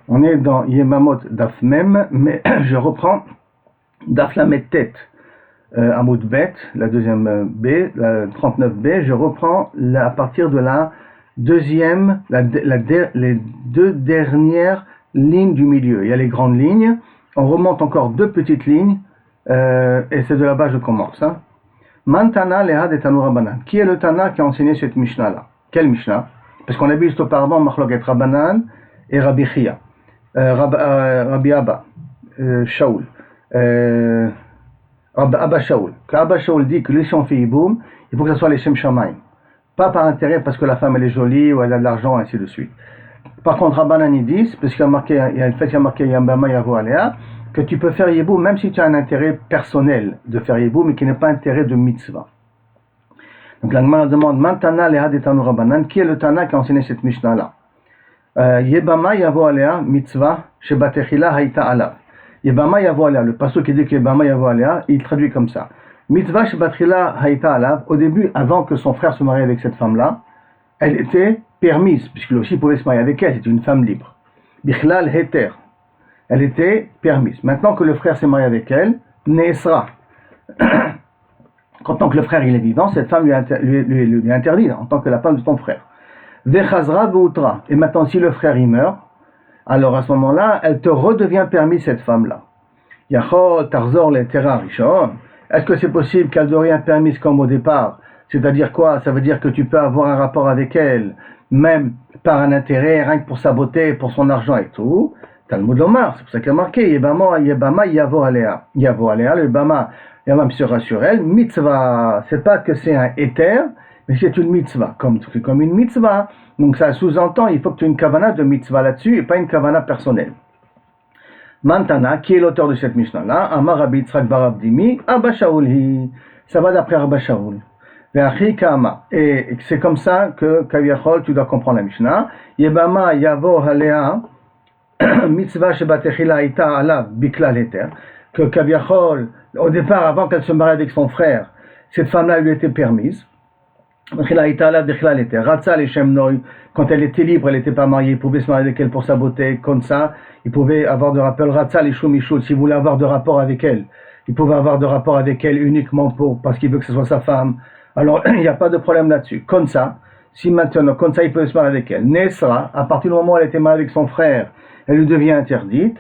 On est dans Yemamot Daf Mem, mais je reprends Daf Lamed Tet, Amoud Bet, la deuxième B, la 39B, je reprends à partir de la deuxième, les deux dernières lignes du milieu. Il y a les grandes lignes, on remonte encore deux petites lignes, et c'est de là-bas que je commence. Man Tana Lehad et Tanu Rabbanan. Qui est le Tana qui a enseigné cette Mishnah-là? Quelle Mishnah? Parce qu'on a vu juste auparavant Machloket Rabbanan et Rabbi Chia, Rabbi Abba, Shaul, Abba Shaul. Quand Abba Shaul dit que si on fait Yiboum, il faut que ce soit les Shem Shamayim. Pas par intérêt parce que la femme elle est jolie ou elle a de l'argent, ainsi de suite. Par contre, Rabbanan ils disent, parce qu'il y a marqué Yambama Yavo Alea, que tu peux faire Yiboum même si tu as un intérêt personnel de faire Yiboum, mais qui n'est pas un intérêt de mitzvah. Donc la Gemara demande, Mantana Lehad et Tanu Rabbanan, qui est le Tana qui a enseigné cette Mishnah-là? Yebama Yavo Alea, mitzvah, Shebatechila Haïta Alav. Yebama Yavo Alea, le pasuk qui dit que Yebama Yavo Alea, il traduit comme ça. Mitzvah Shebatechila Haïta Alav, au début, avant que son frère se marie avec cette femme-là, elle était permise, puisqu'il aussi pouvait se marier avec elle, c'était une femme libre. Bichlal Heter, elle était permise. Maintenant que le frère s'est marié avec elle, Neesra. En tant que le frère il est vivant, cette femme lui est interdite en tant que la femme de ton frère. Vechazra Boutra. Et maintenant, si le frère il meurt, alors à ce moment-là, elle te redevient permise cette femme-là. Yachol Tarzor le Terra Rishon. Est-ce que c'est possible qu'elle devient permise comme au départ? C'est-à-dire quoi? Ça veut dire que tu peux avoir un rapport avec elle, même par un intérêt, rien que pour sa beauté, pour son argent et tout. Talmud Lomar, c'est pour ça qu'il y a marqué Yebama Yavo Alea. Yavo Alea, le Yebama sera sur elle. Mitzvah, c'est pas que c'est un éther, mais c'est une mitzvah, comme une mitzvah. Donc ça sous-entend, il faut que tu aies une kavana de mitzvah là-dessus et pas une kavana personnelle. Mantana, qui est l'auteur de cette Mishnah-là, Amar Rabbi Yitzchak bar Abdimi, Abba Shaul, ça va d'après Abba Shaul. Et c'est comme ça que Kaviachol, tu dois comprendre la Mishnah. Yebama Yavo Alea, mitzvah shebatechila ita alav biklal heter, que Kaviachol, au départ, avant qu'elle se marie avec son frère, cette femme-là lui était permise. Quand elle était libre, elle n'était pas mariée, il pouvait se marier avec elle pour sa beauté, comme ça, il pouvait avoir de rapport, s'il voulait avoir de rapport avec elle, il pouvait avoir de rapport avec elle uniquement parce qu'il veut que ce soit sa femme, alors il n'y a pas de problème là-dessus. Comme ça, si maintenant, comme ça, il peut se marier avec elle. Nesra, à partir du moment où elle était mariée avec son frère, elle lui devient interdite,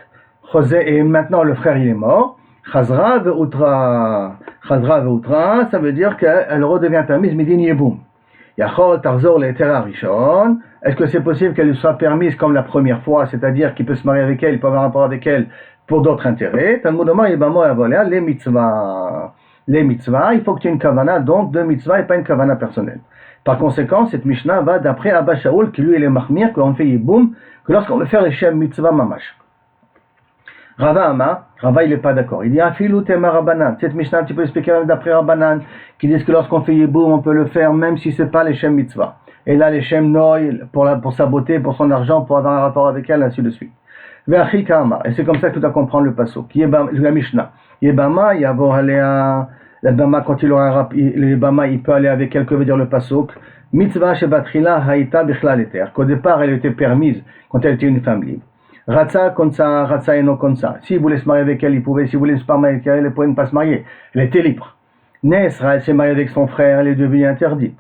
et maintenant le frère il est mort, Chazra ve'utra, ça veut dire qu'elle redevient permise, midin yeboum. Yachol tarzor le terra rishon. Est-ce que c'est possible qu'elle soit permise comme la première fois, c'est-à-dire qu'il peut se marier avec elle, il peut avoir un rapport avec elle pour d'autres intérêts? Talmud Omar yebamo yavolea les mitzvahs. Les mitzvahs, il faut que tu aies une kavana, donc de mitzvah et pas une kavana personnelle. Par conséquent, cette Mishnah va d'après Abba Shaul, qui lui il est mahmir, qu'on fait yeboum, que lorsqu'on veut faire les shem mitzvah mamash. Rava il n'est pas d'accord. Il dit Afilu tema Rabbanan. Cette Mishnah, tu peux expliquer même d'après Rabbanan, qui disent que lorsqu'on fait Yiboum, on peut le faire même si c'est pas les Shem Mitzvah. Et là, les Shem Noy, pour sa beauté, pour son argent, pour avoir un rapport avec elle, ainsi de suite. Ve'achi Kama. Et c'est comme ça que tu dois comprendre le pasuk. La Mishnah. Yebama, Yavo Alea. Le Bama, quand il aura un rapport, le Bama, il peut aller avec elle, que veut dire le pasuk? Mitzvah Shebatrila Haïta Bichlal Eter. Qu'au départ, elle était permise quand elle était une femme libre. Ratsa konsa, ratsa eno konsa. S'il voulait se marier avec elle, il pouvait. S'il voulait se marier avec elle, il pouvait ne pas se marier. Elle était libre. Nesra, elle s'est mariée avec son frère, elle est devenue interdite.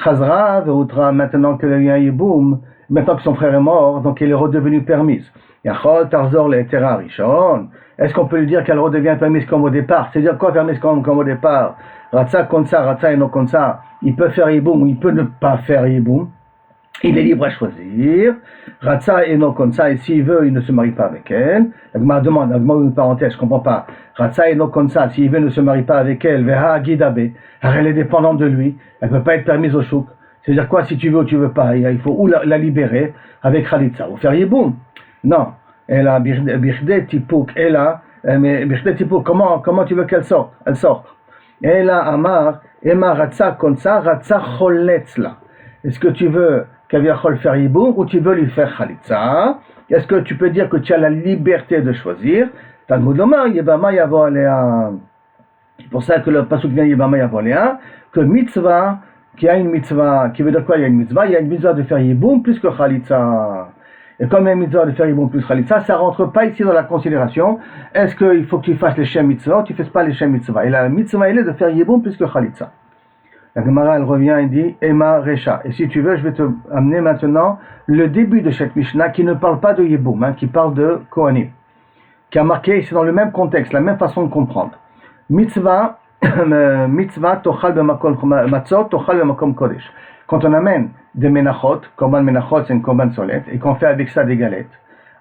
Chazra, ve'utra, maintenant qu'elle a eu un yiboum, maintenant que son frère est mort, donc elle est redevenue permise. Yachol tarzor le terra rishon. Est-ce qu'on peut lui dire qu'elle redevient permise comme au départ? C'est-à-dire quoi permise comme au départ? Ratsa konsa, ratsa eno konsa. Il peut faire yiboum ou il peut ne pas faire yiboum. Il est libre à choisir. Ratsa et non comme ça, et s'il veut, il ne se marie pas avec elle. La demande, une parenthèse, je comprends pas. Ratsa et non comme ça, s'il veut, il ne se marie pas avec elle. Veha guidabe. Elle est dépendante de lui. Elle ne peut pas être permise au chouk. C'est-à-dire quoi, si tu veux ou tu veux pas, il faut ou la libérer avec Khalitsa, ou faire yiboum. Non. Elle a birde tipouk. Elle a, mais birde tipouk, comment tu veux qu'elle sorte? Elle sort. Elle a amar, ema ratsa comme ça, ratsa choletzla. Est-ce que tu veux Kaviachol faire Yiboum ou tu veux lui faire Khalitsa? Est-ce que tu peux dire que tu as la liberté de choisir? Talmud Lomar, Yebama Yavo Alea. C'est pour ça que le pasuk vient Yebama Yavo Alea, que mitzvah, qu'il y a une mitzvah, qui veut dire quoi? Il y a une mitzvah de faire Yiboum plus que Khalitsa. Et comme les mitzvot de faire Yiboum plus Khalitsa, ça rentre pas ici dans la considération. Est-ce qu'il faut que tu fasses les Shem Mitzvah ou tu fais pas les Shem Mitzvah? Et la mitzvah, elle est de faire Yiboum plus que Khalitsa. La Gemara, elle revient et dit Ema Recha. Et si tu veux, je vais te amener maintenant le début de cette Mishnah qui ne parle pas de Yiboum, qui parle de Kohanim, qui a marqué, c'est dans le même contexte, la même façon de comprendre. Mitzvah, mitzvah, tochal b'makom matzot, tochal b'makom kodesh. Quand on amène des menachot, korban menachot, c'est une korban solette, et qu'on fait avec ça des galettes,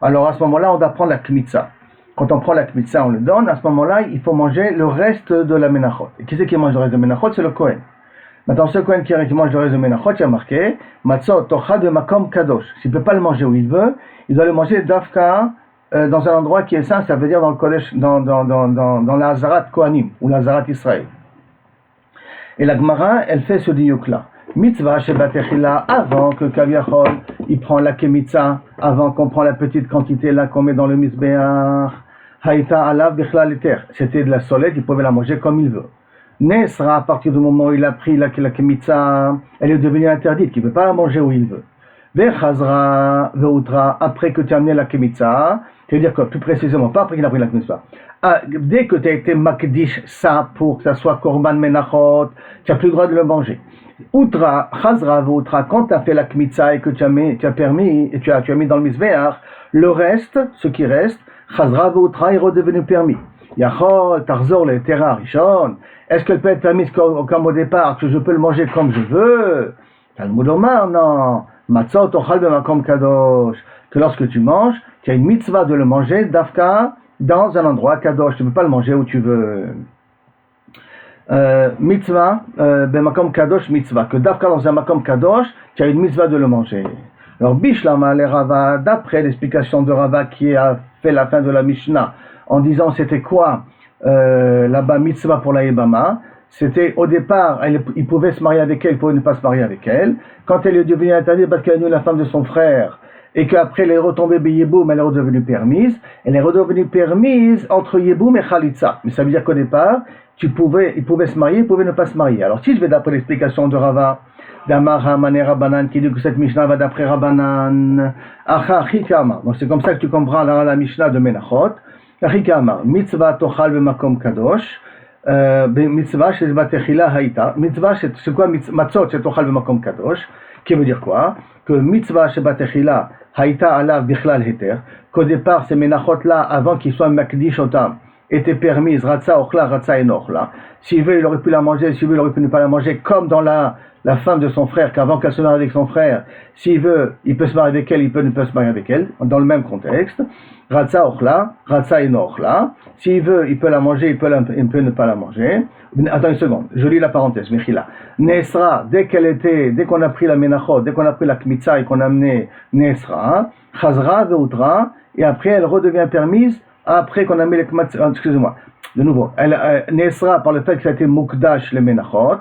alors à ce moment-là, on doit prendre la kmitza. Quand on prend la kmitza, on le donne, à ce moment-là, il faut manger le reste de la menachot. Et qui c'est qui mange le reste de menachot? C'est le Kohen. Maintenant, ce Kohen qui mange le reste de menachot, il y a marqué, matzot, tochal b'makom kadosh. S'il ne peut pas le manger où il veut, il doit le manger d'afka, dans un endroit qui est saint, ça veut dire dans le Kodesh, dans la Hazarat Kohanim, ou la Hazarat Israël. Et la Gemara, elle fait ce diouk-là. Mitzvah shebatechila, avant que Kaviachol, il prend la kemitza, avant qu'on prend la petite quantité là qu'on met dans le misbeach, haïta alav bichlal eter. C'était de la solette, il pouvait la manger comme il veut. Nesra, à partir du moment où il a pris la kemitza, elle est devenue interdite, qu'il ne peut pas la manger où il veut. Vechazra, veutra, après que tu as amené la kemitza, c'est-à-dire que plus précisément, pas après qu'il a pris la kemitza, dès que tu as été makdish ça pour que ça soit korban menachot, tu n'as plus le droit de le manger. Outra, chazra, veutra, quand tu as fait la kemitza et que tu as permis, et tu as mis dans le misbeach, le reste, ce qui reste, chazra, veutra, est redevenu permis. Yachol, tarzor, le terra, rishon, est-ce qu'elle peut être permise comme au départ, que je peux le manger comme je veux? Talmud Omar, non. Matzot ochal b'makom kadosh, que lorsque tu manges, tu as une mitzvah de le manger d'afka dans un endroit kadosh, tu ne peux pas le manger où tu veux. Mitzvah b'makom kadosh mitzvah, que d'afka dans un makom kadosh, tu as une mitzvah de le manger. Alors Bishlama le Rava, d'après l'explication de Rava qui a fait la fin de la Mishnah, en disant c'était quoi là-bas mitzvah pour la Yebama. C'était au départ, il pouvait se marier avec elle, il pouvait ne pas se marier avec elle. Quand elle est devenue interdite parce qu'elle est la femme de son frère, et qu'après elle est retombée Yeboum, elle est redevenue permise. Elle est redevenue permise entre Yeboum et Khalitsa. Mais ça veut dire qu'au départ, il pouvait se marier, il pouvait ne pas se marier. Alors si je vais d'après l'explication de Rava, d'Amar Hamane Rabbanan, qui dit que cette Mishnah va d'après Rabbanan, Acha Chikama. Donc c'est comme ça que tu comprends la Mishnah de Menachot. Chikama, mitzvah tochal b'makom kadosh. Mitzvah chez Batechila Haïta. Mitzvah c'est quoi? Matzot chez Tochal b'makom kadosh. Qui veut dire quoi? Que mitzvah chez Batechila Haïta alav bichlal heter. Qu'au départ ces menachot là, avant qu'ils soient makdish otam, étaient permises. Ratza ochla, ratza enochla. S'il veut, il aurait pu la manger. S'il veut, il aurait pu ne pas la manger. Comme dans la femme de son frère, qu'avant qu'elle se marie avec son frère, s'il veut, il peut se marier avec elle, il peut ne pas se marier avec elle. Dans le même contexte. Ratza ochla, ratza enochla. S'il veut, il peut la manger, il peut ne pas la manger. Attends une seconde, je lis la parenthèse, Mechila. Nesra, dès qu'on a pris la menachot, dès qu'on a pris la kmitza et qu'on a amené Nesra, chazra veutra, et après elle redevient permise, après qu'on a mis les kmitza, excusez-moi, de nouveau, Nesra par le fait que ça a été mukdash les menachot,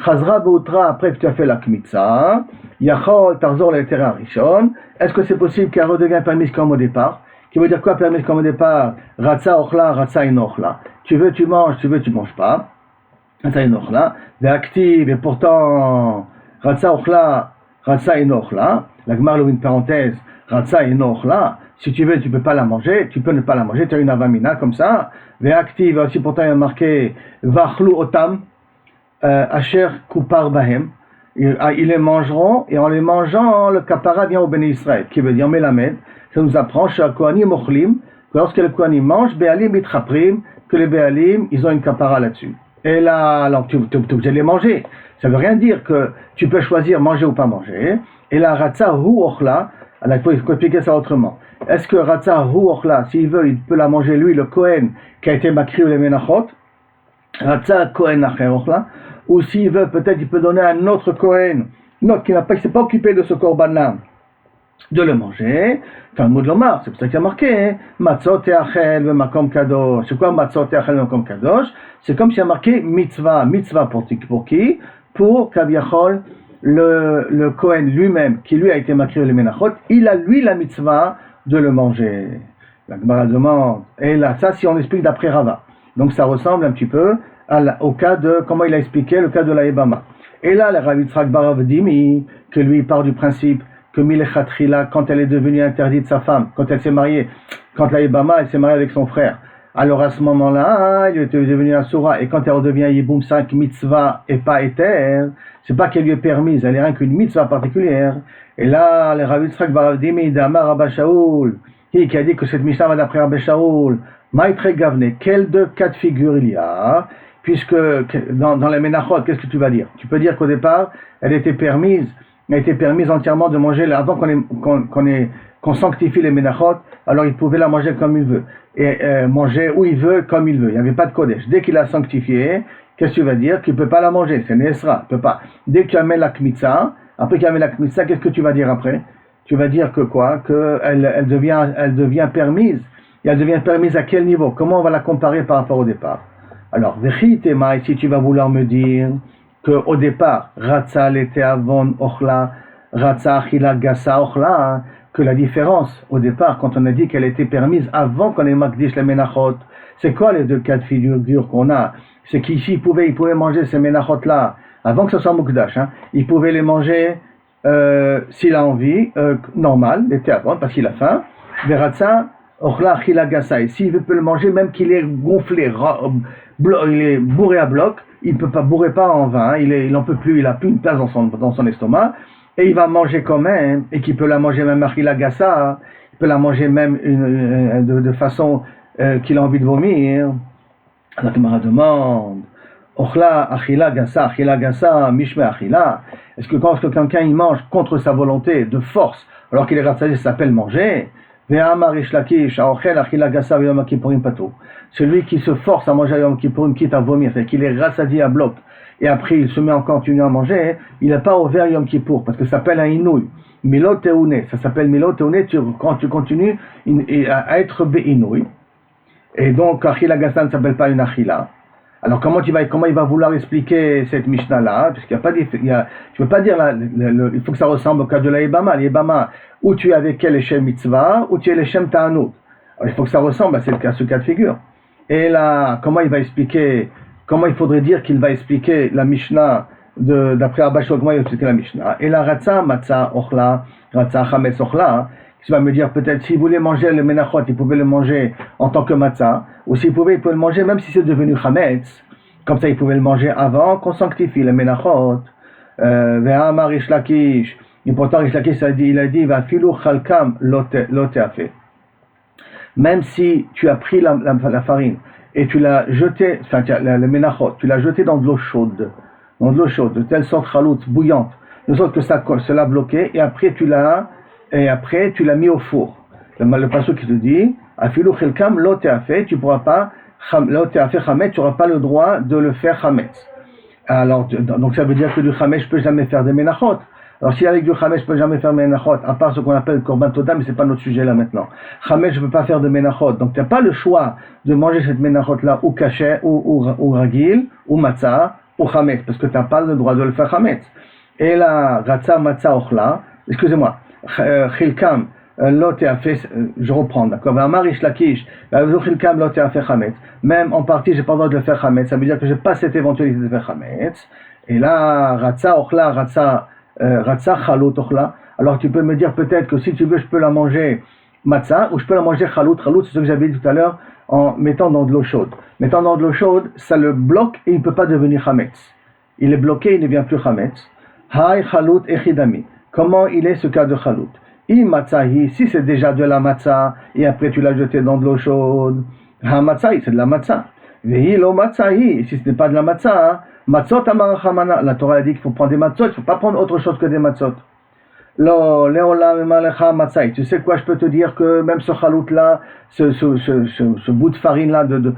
chazra veutra après que tu as fait la kmitza, yachol tarzor le terra rishon, est-ce que c'est possible qu'elle redevienne permise comme au départ? Qui veut dire quoi permis comme au départ? Ratza ochla, ratza inochla. Tu veux, tu manges, tu veux, tu manges pas. Ratza inochla. Active, et pourtant, ratza ochla, ratza inochla. La Gemara ouvre une parenthèse, ratza inochla. Si tu veux, tu peux pas la manger, tu peux ne pas la manger, tu as une avamina comme ça. Active, aussi pourtant il y a marqué, vachlu otam, asher kupar bahem. Ils les mangeront, et en les mangeant, le kapara vient au Béni Israël, qui veut dire Melamed. Ça nous apprend chez Kohanim Ochlim, que lorsque les Kohanim mangent, Béalim Itchaprim, que les Béalim, ils ont une kapara là-dessus. Et là, alors tu es obligé de les manger. Ça ne veut rien dire que tu peux choisir manger ou pas manger. Et là, Ratza Hu Ochla, il faut expliquer ça autrement. Est-ce que Ratza Hu Ochla, s'il veut, il peut la manger lui, le Kohen, qui a été makri ou les Menachot, Ratza Kohen Acher Ochla, ou s'il veut, peut-être il peut donner à un autre Kohen, qui s'est pas occupé de ce korban-là, de le manger. Talmud Lomar, c'est pour ça qu'il y a marqué Matzot te'achel v'makom kadosh. C'est quoi Matzot te'achel v'makom kadosh? C'est comme s'il y a marqué mitzvah. Mitzvah pour qui? Pour Kaviachol, le Kohen lui-même, qui lui a été makri le menachot, il a lui la mitzvah de le manger. La Gemara demande, et là, ça si on explique d'après Rava. Donc ça ressemble un petit peu au cas de, comment il a expliqué le cas de la Yebama. Et là, le Rav Yitzhak Bar Avdimi, que lui part du principe que Milechatchila, quand elle est devenue interdite sa femme, quand elle s'est mariée, quand la Ibama, elle s'est mariée avec son frère. Alors à ce moment-là, il était devenu un Soura, et quand elle redevient Yiboum 5 mitzvah et pas éther, c'est pas qu'elle lui est permise, elle est rien qu'une mitzvah particulière. Et là, le Rav Yitzchak Baravdimi d'Amar Rabba Shaoul, qui a dit que cette Mishnah va d'après Rabba Shaoul, Maïtre Gavne, quels deux cas de figure il y a? Puisque dans les Menachot, qu'est-ce que tu vas dire? Tu peux dire qu'au départ, elle était permise entièrement de manger, avant qu'on sanctifie les Menachot, alors il pouvait la manger comme il veut, et manger où il veut, comme il veut. Il n'y avait pas de Kodesh. Dès qu'il l'a sanctifié, qu'est-ce que tu vas dire? Tu ne peux pas la manger, c'est Nesra, tu peux pas. Dès que tu amènes la Kmitza, après que tu amènes la Kmitza, qu'est-ce que tu vas dire après? Tu vas dire que quoi? Elle devient permise. Et elle devient permise à quel niveau? Comment on va la comparer par rapport au départ? Alors, Vechi Tema, si tu vas vouloir me dire qu'au départ, Ratza l'était avant Ochla, Ratza Achila Gassa Ochla, que la différence au départ, quand on a dit qu'elle était permise avant qu'on ait Makdish les Menachot, c'est quoi les deux cas de figure qu'on a? C'est qu'ici, il pouvait manger ces Menachot-là, avant que ce soit Mukdash, il pouvait les manger s'il a envie, normal, l'été avant, parce qu'il a faim, Veratza, Ochla Achila Gassa, et s'il peut le manger, même qu'il est gonflé, il est bourré à bloc, il ne peut pas bourrer pas en vin, il n'en peut plus, il n'a plus une place dans son estomac, et il va manger quand même, et qu'il peut la manger même Achila Gassa, il peut la manger même de façon qu'il a envie de vomir. La Gemara demande, Ochla Achila Gassa, Mishme Achila, est-ce que quand quelqu'un il mange contre sa volonté, de force, alors qu'il est rassasié, ça s'appelle manger? Celui qui se force à manger à Yom Kippourim, quitte à vomir, c'est-à-dire qu'il est rassasié à bloc, et après il se met encore continuer à manger, il n'a pas ouvert Yom Kippour, parce que ça s'appelle un inouï. Milot Teouné, ça s'appelle Milot Teouné quand tu continues à être Be'inouï. Et donc, Achila Gassa ne s'appelle pas une Achila. Alors comment il va vouloir expliquer cette Mishnah-là? Parce qu'il y a pas tu peux pas dire il faut que ça ressemble au cas de la Ibama. Ou tu es avec elle Shem Mitzvah, ou tu es Shem Ta'anut. Alors il faut que ça ressemble à ce cas de figure. Et là, comment il faudrait dire qu'il va expliquer la Mishnah d'après Abba Shaul, comment il va expliquer la Mishnah? Et la Ratza Matzah Ochla, Ratza Chametz Ochla, tu vas me dire peut-être s'il voulait manger le menachot, il pouvait le manger en tant que matzah, ou s'il pouvait, il pouvait le manger même si c'est devenu chametz, comme ça il pouvait le manger avant qu'on sanctifie le menachot. Ve'amar Rish Lakish, et pourtant Rish Lakish il a dit va filou chalkam loteafe. Même si tu as pris la farine et tu l'as jeté, enfin le menachot, tu l'as jeté dans de l'eau chaude, de telle sorte chalout, bouillante, de sorte que cela bloqué, et après tu l'as mis au four. Le passage qui te dit, Afilu chelkam lo te'afeh, tu pourras pas, lo te'afeh chametz, tu n'auras pas le droit de le faire chametz. Alors, donc ça veut dire que du chametz, je peux jamais faire des menachot. Alors si avec du chametz, je peux jamais faire menachot, à part ce qu'on appelle korban toda, mais c'est pas notre sujet là maintenant. Chametz, je peux pas faire de menachot. Donc tu n'as pas le choix de manger cette menachot là, ou kasher, ou ragil, ou matzah, ou chametz, parce que tu n'as pas le droit de le faire chametz. Et la ratza matzah ochla, excusez-moi, Chilkam, je reprends, d'accord. Même en partie, j'ai pas le droit de le faire chametz. Ça veut dire que j'ai pas cette éventualité de faire chametz. Et là, ratza ochla, ratza chalut ochla. Alors tu peux me dire peut-être que si tu veux, je peux la manger matzah ou je peux la manger chalut. Chalut, c'est ce que j'avais dit tout à l'heure en mettant dans de l'eau chaude. Mettant dans de l'eau chaude, ça le bloque et il ne peut pas devenir chametz. Il est bloqué, il ne devient plus chametz. Hay chalut echidami. Comment il est ce cas de chalut? Si c'est déjà de la matzah et après tu l'as jeté dans de l'eau chaude, ha matzah, c'est de la matzah. Vehi lo matzahi, si ce n'est pas de la matzah, matzot amarachamana. La Torah a dit qu'il faut prendre des matzot, il ne faut pas prendre autre chose que des matzot. Lo leolam emalecha matzah. Tu sais quoi, je peux te dire que même ce chalut là, ce bout de farine là, de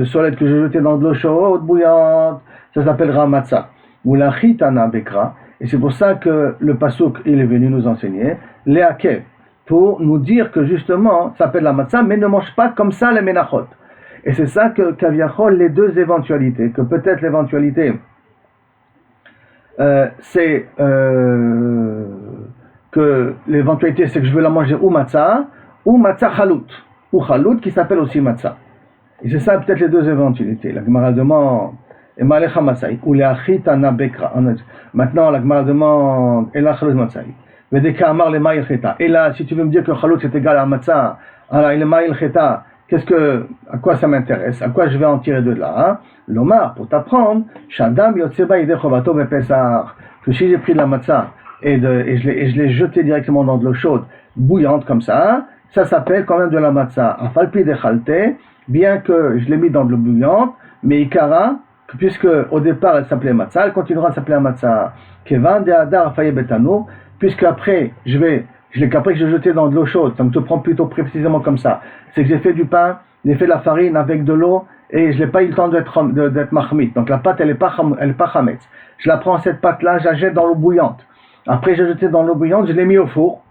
solide que j'ai jeté dans de l'eau chaude, bouillante, ça s'appellera matzah. Ou la chitana bekra. Et c'est pour ça que le pasuk, il est venu nous enseigner, Léakev, pour nous dire que justement, ça s'appelle la matzah, mais ne mange pas comme ça les menachot. Et c'est ça que Kaviachol, les deux éventualités, que peut-être l'éventualité, c'est que l'éventualité, c'est que je veux la manger ou matzah chalut, ou chalut qui s'appelle aussi matzah. Et c'est ça peut-être les deux éventualités. La Gemara demande, maintenant, la Gemara demande, Vedeka le ma'il cheta. Et là, si tu veux me dire que Chalout c'est égal à Matzah, alors le ma'il cheta, à quoi ça m'intéresse? À quoi je vais en tirer de là? Hein? L'Omar, pour t'apprendre, Shadam yotseba yidei chovato bepesach. Que si j'ai pris de la Matzah et je l'ai jeté directement dans de l'eau chaude, bouillante comme ça s'appelle quand même de la Matzah. Afalpi de chalte, bien que je l'ai mis dans de l'eau bouillante, mais Ikara, puisque au départ elle s'appelait Matzah, elle continuera à s'appeler Matzah. Kevan de Hadar Afaye Betano, puisque après, qu'après que j'ai jeté dans de l'eau chaude, ça me te prend plutôt précisément comme ça. C'est que j'ai fait du pain, j'ai fait de la farine avec de l'eau, et je n'ai pas eu le temps d'être mahmit. Donc la pâte, elle n'est pas chametz. Je la prends, cette pâte-là, je la jette dans l'eau bouillante. Après, j'ai jeté dans l'eau bouillante, je l'ai mis au four.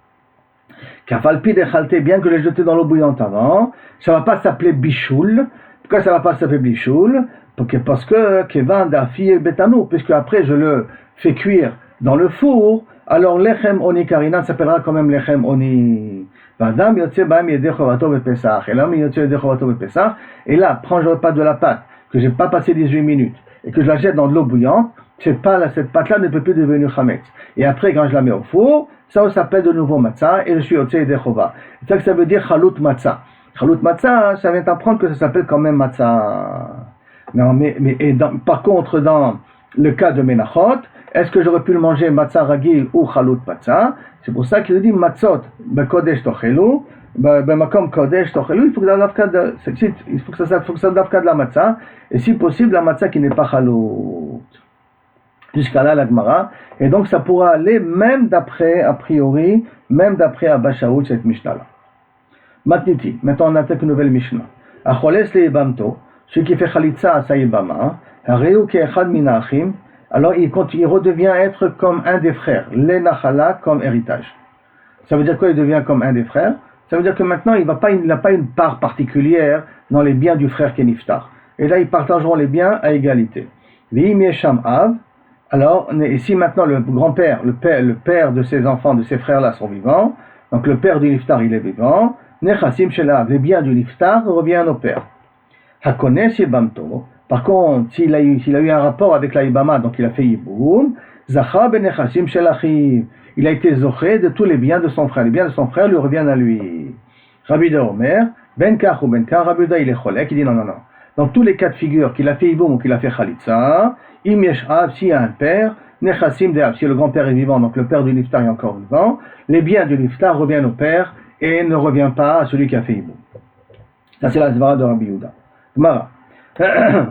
Kafalpi de chalte, bien que je l'ai jeté dans l'eau bouillante avant, ça ne va pas s'appeler bichoul. Pourquoi ça ne va pas s'appeler bichoul? Parce que Kevan d'Afi Betano, puisque après je le fais cuire dans le four, alors lechem oni karina s'appellera quand même lechem oni. Et là, prends le repas de la pâte, que j'ai pas passé 18 minutes, et que je la jette dans de l'eau bouillante, cette pâte-là ne peut plus devenir chametz. Et après, quand je la mets au four, ça s'appelle de nouveau matzah, et je suis yotzei dechova. C'est ça que ça veut dire chalut matzah. Chalut matzah, ça vient t'apprendre que ça s'appelle quand même matzah. Non, par contre, dans le cas de Menachot, est-ce que j'aurais pu le manger matzah ragil ou chalut matzah? C'est pour ça qu'il dit matzot bekodesh tochelu, bemakom kodesh tochelu. Il faut que ça soit d'afka de la matzah, et si possible la matzah qui n'est pas chalut. Jusqu'à là la Gemara, et donc ça pourra aller même d'après, a priori, même d'après Abba Shaul, cette Mishnah-là. Matniti, maintenant on attaque une nouvelle Mishnah. Acholes le Ibamto, celui qui fait Chalitza à sa Ibama, Hareu ki echad min ha'achim, alors il redevient être comme un des frères, les Nachala comme héritage. Ça veut dire quoi, il devient comme un des frères? Ça veut dire que maintenant il n'a pas une part particulière dans les biens du frère qui est Niftar. Et là ils partageront les biens à égalité. V'im yesham av, alors, et si maintenant le grand-père, le père de ses enfants, de ses frères-là sont vivants, donc le père du Niftar il est vivant, Nechasim Shelav, les biens du Niftar reviennent au père. Hakones Yebamto, par contre, s'il a eu un rapport avec la Ibama, donc il a fait Yiboum, Zacha ben Nechasim Shelachiv, il a été zoché de tous les biens de son frère, les biens de son frère lui reviennent à lui. Rabbi de Omer, Ben Kach ou Ben Kach, Rabbi Uda il est cholek, il dit non. Dans tous les cas de figure, qu'il a fait Yiboum ou qu'il a fait Khalitza, Im Yesh Av, s'il y a un père, Nechasim de Av, si le grand-père est vivant, donc le père du Niftar est encore vivant, les biens du Niftar reviennent au père et ne revient pas à celui qui a fait Yiboum. Ça c'est la Zvara de Rabbi Yehuda. Gemara,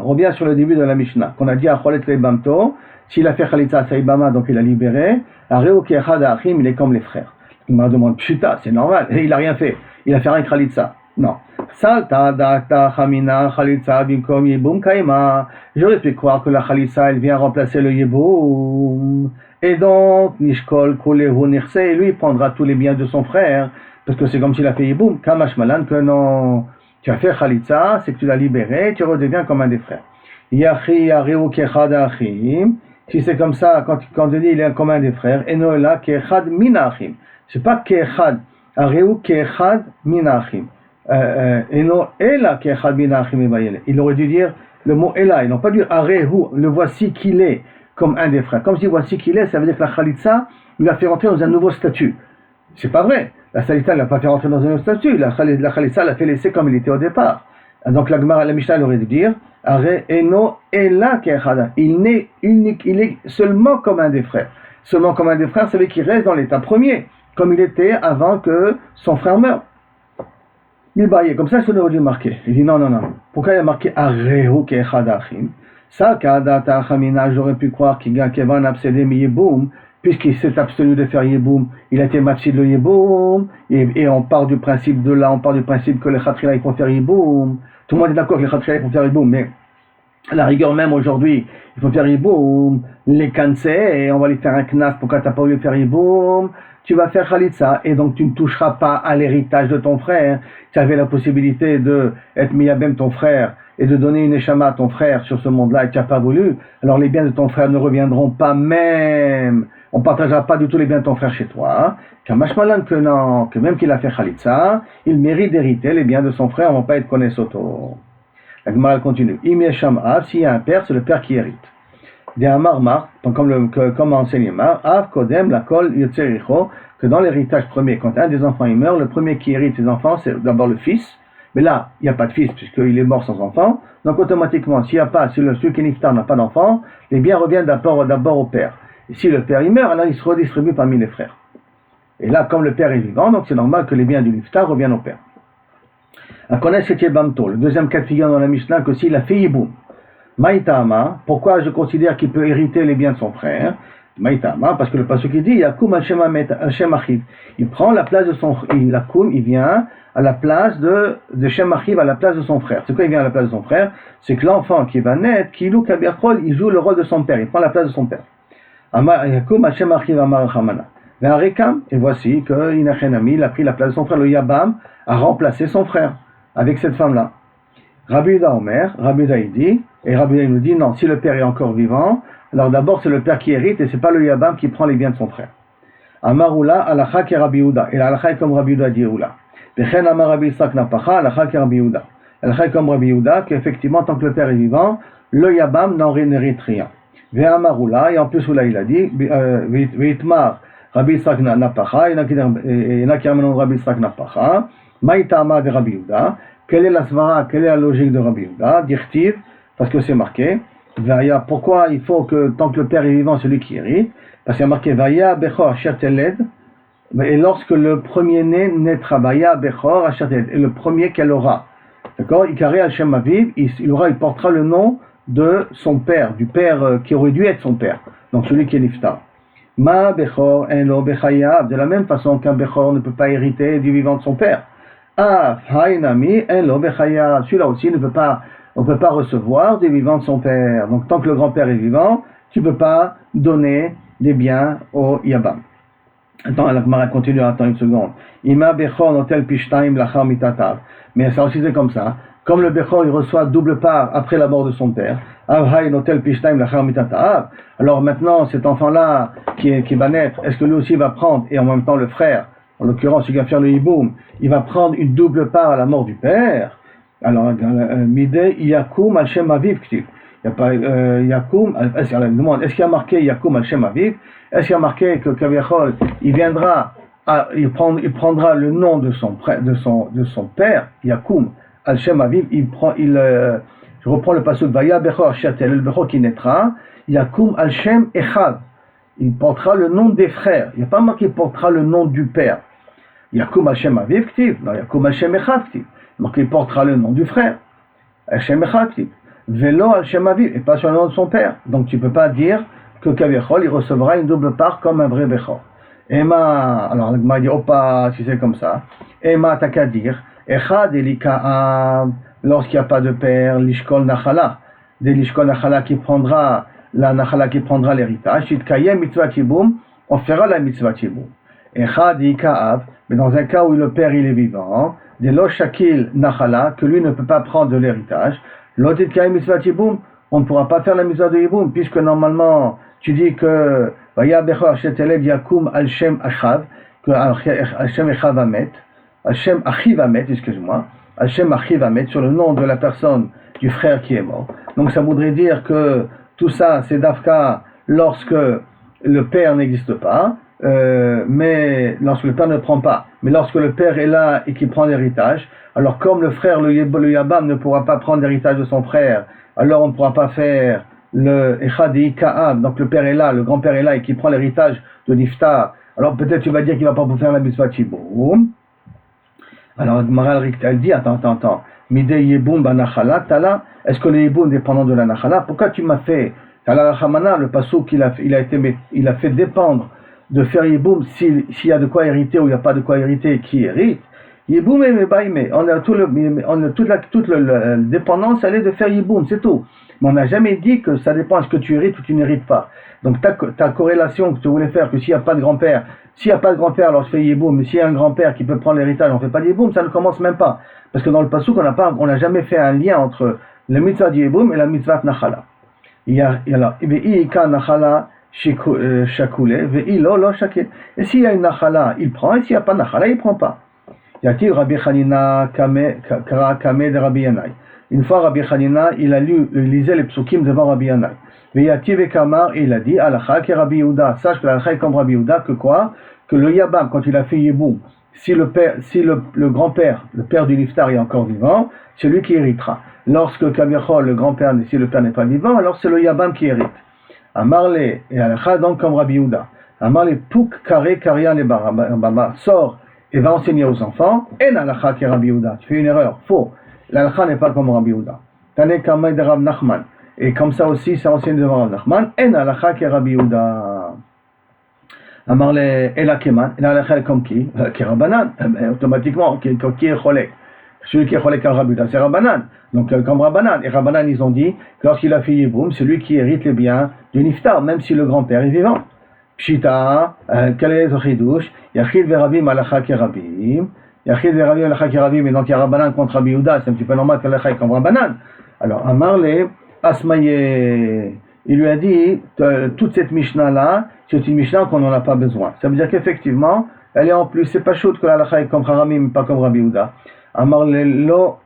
revient sur le début de la Mishnah, qu'on a dit à Cholet Leibamto, s'il a fait Khalitza Saïbama, donc il a libéré, Areo ki echad ha'achim, il est comme les frères. Gemara demande, pshita, c'est normal, il a rien fait, il a fait rien Khalitza. Non. Salta da'akta chamina Khalitza bimkom Yiboum kaima. J'aurais pu croire que la Khalitza, elle vient remplacer le Yiboum. Et donc, Nishkol kulehu nirse, lui, il prendra tous les biens de son frère, parce que c'est comme s'il a fait Yiboum. Kamash malan, que non. Tu as fait Khalitza, c'est que tu l'as libéré, tu redeviens comme un des frères. Yachi areu kechad achim. Si c'est comme ça, quand on dit il est comme un des frères, enoela kechad minachim. C'est pas kechad, areu kechad minachim. Eno ela kechad minachim ebayele. Il aurait dû dire le mot ela, ils n'ont pas dit areu, le voici qu'il est comme un des frères. Comme si voici qu'il est, ça veut dire que la Khalitza lui a fait rentrer dans un nouveau statut. C'est pas vrai. La Khalitza ne l'a pas fait rentrer dans un nouveau statut. La Khalitza l'a fait laisser comme il était au départ. Donc la Mishnah aurait dû dire Are eno ela kechad. Il n'est unique, il est seulement comme un des frères. Seulement comme un des frères, ça veut dire qu'il reste dans l'état premier, comme il était avant que son frère meure. Comme ça, ça aurait dû marquer. Il dit non. Pourquoi il a marqué Areu kechad achim? Ça, kadata chamina, j'aurais pu croire qu'il a kevan absédé mi Yiboum, puisqu'il s'est abstenu de faire Yiboum, il a été mafsid le Yiboum, et on part du principe que les Khatrila ils font faire Yiboum. Tout le monde est d'accord que les Khatrila ils font faire Yiboum, mais à la rigueur même aujourd'hui, il faut faire Yiboum, les Kansé, et on va lui faire un knas, pourquoi tu n'as pas voulu faire Yiboum? Tu vas faire Khalitza, et donc tu ne toucheras pas à l'héritage de ton frère. Tu avais la possibilité de être miyabem ton frère, et de donner une échama à ton frère sur ce monde-là, et tu n'as pas voulu, alors les biens de ton frère ne reviendront pas même. On ne partagera pas du tout les biens de ton frère chez toi. Kamashmalan que non, que même qu'il a fait Khalitza, il mérite d'hériter les biens de son frère, on ne va pas être connaissoto. La Gemara continue. Im yesham av, s'il y a un père, c'est le père qui hérite. Des Amar Mar, comme a enseigné Mar, Av Kodem Lakol Yotzericho, que dans l'héritage premier, quand un des enfants il meurt, le premier qui hérite ses enfants, c'est d'abord le fils. Mais là, il n'y a pas de fils puisqu'il est mort sans enfant. Donc automatiquement, s'il n'y a pas, si celui qui est niftar n'a pas d'enfant, les biens reviennent d'abord au père. Et si le père il meurt, alors il se redistribue parmi les frères. Et là, comme le père est vivant, donc c'est normal que les biens du niftar reviennent au père. À connaître c'était Bamto, le deuxième cas de figure dans la Mishnah, que s'il a fait Yiboum. Maïtama, pourquoi je considère qu'il peut hériter les biens de son frère? Maïtama, parce que le passage qui dit Yakoum Hashem Achiv. Il prend la place de son frère. Il vient à la place de Shem Achiv, à la place de son frère. C'est quoi il vient à la place de son frère? C'est que l'enfant qui va naître, Kilou Kabirchol, il joue le rôle de son père, il prend la place de son père. Yakoum Hashem Achiv Amar Chamana. Et voici que Inachenami, il a pris la place de son frère. Le Yabam a remplacé son frère avec cette femme-là. Rabbi Yehuda Omer, Rabbi Yehuda il dit, et Rabbi Yehuda nous dit non, si le père est encore vivant, alors d'abord c'est le père qui hérite et c'est pas le Yabam qui prend les biens de son frère. Amarula, alacha ki Rabbi Yehuda, et l'alacha est comme Rabbi Yehuda dit Oula. Bechen Amar Rabbi Yitzhak Napacha, alacha ki Rabbi Yehuda. L'alacha est comme Rabbi Yehuda, qu'effectivement tant que le père est vivant, le Yabam n'hérite rien. Ve Amarula, et en plus Oula il a dit, Veitmar Rabbi Yitzhak Napacha, et Nakiramenon Rabbi Yitzhak Napacha, Maïtama de Rabbi Yehuda. Quelle est la svara, quelle est la logique de Rabbi Yehuda? Dirtiv, parce que c'est marqué. Vaya, pourquoi il faut que tant que le père est vivant, celui qui hérite? Parce qu'il y a marqué Vaya Bechor Sherteled. Et lorsque le premier-né naîtra, Vaya Bechor Sherteled, et le premier qu'elle aura. D'accord? Ikari Hashem Aviv, il portera le nom de son père, du père qui aurait dû être son père. Donc celui qui est Niftar. Ma Bechor Enlo Bechayav, de la même façon qu'un Bechor ne peut pas hériter du vivant de son père. Ah, Hainami, celui-là aussi on ne peut pas recevoir des vivants de son père. Donc tant que le grand-père est vivant, tu ne peux pas donner des biens au Yabam. Attends, la Gemara continue, attends une seconde. Ima Bechor notel pishtaim lachar mitatav. Mais ça aussi c'est comme ça. Comme le Bechor il reçoit double part après la mort de son père, Avhai notel pishtaim lachar mitatav. Alors maintenant cet enfant-là qui va naître, est-ce que lui aussi va prendre, et en même temps le frère, en l'occurrence, il va faire le hiboum, il va prendre une double part à la mort du père. Alors, Midei Yakoum al-Shem Aviv Ktiv. Il n'y a pas Yakoum, est-ce qu'il y a marqué Yakoum al-Shem Aviv? Est-ce qu'il y a marqué que Kaviachol, il viendra, il prendra le nom de son père, Yakoum al-Shem Aviv, je reprends le passage de Vaya Bechor Shatel, le Bechor qui naîtra, Yakoum al-Shem Echav. Il portera le nom des frères. Il n'y a pas marqué qu'il portera le nom du père. Yakoum Hashem Aviv Ktiv. Non, Yakoum Hashem Echad Ktiv. Donc il portera le nom du frère. Hashem Echad Ktiv. Velo Hashem Aviv. Et pas sur le nom de son père. Donc tu ne peux pas dire que Kaviachol, il recevra une double part comme un vrai Bechor. Ema, alors il m'a dit, opa, si c'est comme ça. Ema, t'as qu'à dire. Echad Elika, lorsqu'il n'y a pas de père, Lishkol Nachala. Des Lishkol Nachala qui prendra la nachala qui prendra l'héritage, Shitkayem mitzvah tiboum, on fera la mitzvah tiboum. Echad ikaav, mais dans un cas où le père il est vivant, de lo shakil nachala, que lui ne peut pas prendre de l'héritage, lotitkayem mitzvah tiboum, on ne pourra pas faire la mitzvah de tiboum, puisque normalement tu dis que vaya bechor sheteled yakum al shem achav, que al shem achav amet, al shem achiv amet, excuse-moi, al shem achiv amet, sur le nom de la personne du frère qui est mort. Donc ça voudrait dire que tout ça, c'est d'Afka lorsque le père n'existe pas, mais lorsque le père ne prend pas. Mais lorsque le père est là et qu'il prend l'héritage, alors comme le frère, le Yabam, ne pourra pas prendre l'héritage de son frère, alors on ne pourra pas faire le Echadi Ka'ab, donc le père est là, le grand-père est là et qu'il prend l'héritage de Niftar. Alors peut-être tu vas dire qu'il ne va pas faire la mitzvah Tiboum. Alors Maral elle dit, attends. Midei Yeboum Banachala, Tala, est-ce que le Yeboum dépendant de la Nachala? Pourquoi tu m'as fait, Tala Rachamana, le passouk il a fait dépendre de faire Yeboum s'il y a de quoi hériter ou il n'y a pas de quoi hériter, qui hérite? Yeboum et Mebaïme, on a toute la dépendance, elle est de faire Yeboum, c'est tout. Mais on n'a jamais dit que ça dépend est-ce que tu hérites ou tu n'hérites pas. Donc ta corrélation que tu voulais faire, que s'il n'y a pas de grand-père, alors je fais Yeboum, mais s'il y a un grand-père qui peut prendre l'héritage, on ne fait pas Yeboum, ça ne commence même pas. Parce que dans le passouk, on n'a jamais fait un lien entre le mitzvah du Yeboum et la mitzvah Nachala. Il y a Ve'ika Nachala Shakule, Ve'ilo Lo Shakil. Et s'il y a une Nachala, il prend, et s'il n'y a pas de Nachala, il ne prend pas. Y a-t-il Rabbi Chanina Kara Kame de Rabbi Yanai? Une fois, Rabbi Chanina, il lisait les psukim devant Rabbi Yanai. Veyativ et Kamar, il a dit, Alacha qui Rabbi Yehuda, sache que l'Alacha est comme Rabbi Yehuda, que quoi? Que le Yabam, quand il a fait Yeboum, si le grand-père, le père du Niftar est encore vivant, c'est lui qui héritera. Lorsque Kaviachol, le grand-père, si le père n'est pas vivant, alors c'est le Yabam qui hérite. Amarle, et Alacha donc comme Rabbi Yehuda. Amarle, Pouk, Kare, Karia, les Baba, sort et va enseigner aux enfants, et l'Alacha qui Rabbi Yehuda. Tu fais une erreur, faux. L'Alacha n'est pas comme Rabbi Yehuda. Tane Kamay de Rab Nachman. Et comme ça aussi, c'est enseigné devant Rab Nachman, et l'Alacha qui Rabbi Yehuda. Amarle, et la Keman, et l'Alacha comme qui? Qui Rabbanan. Automatiquement, qui est Cholek. Celui qui est Cholek al Rabbi Yehuda, c'est Rabbanan. Donc, comme Rabbanan. Et Rabbanan, ils ont dit que lorsqu'il a fait Yeboum, c'est lui qui hérite les biens du Niftar, même si le grand-père est vivant. Pshita, quel est le chidouche? Yachid verabim alacha kerabim. Yachid verabim alacha kerabim. Et donc il y a Rabbanan contre Rabbi Yehuda, c'est un petit peu normal que l'alacha est comme Rabbanan. Alors Amarle, Asmaye, il lui a dit, toute cette Mishnah-là, c'est une Mishnah qu'on n'en a pas besoin. Ça veut dire qu'effectivement, elle est en plus, c'est pas chouette que l'alacha est comme Haramim, pas comme Rabbi Yehuda. Amarle,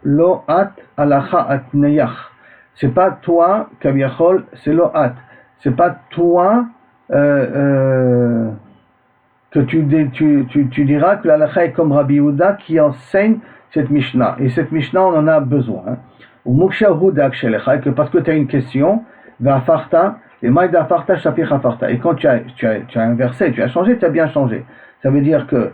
lo at alacha at neyach. C'est pas toi, Kaviachol, c'est lo at. C'est pas toi, que tu diras que l'alacha est comme Rabbi Yehuda qui enseigne cette Mishnah. Et cette Mishnah, on en a besoin. Ou mukshahu d'akshelecha, que parce que tu as une question, va'afarta, et maïda afarta, shapir afarta. Et quand tu as inversé, tu as changé, tu as bien changé. Ça veut dire que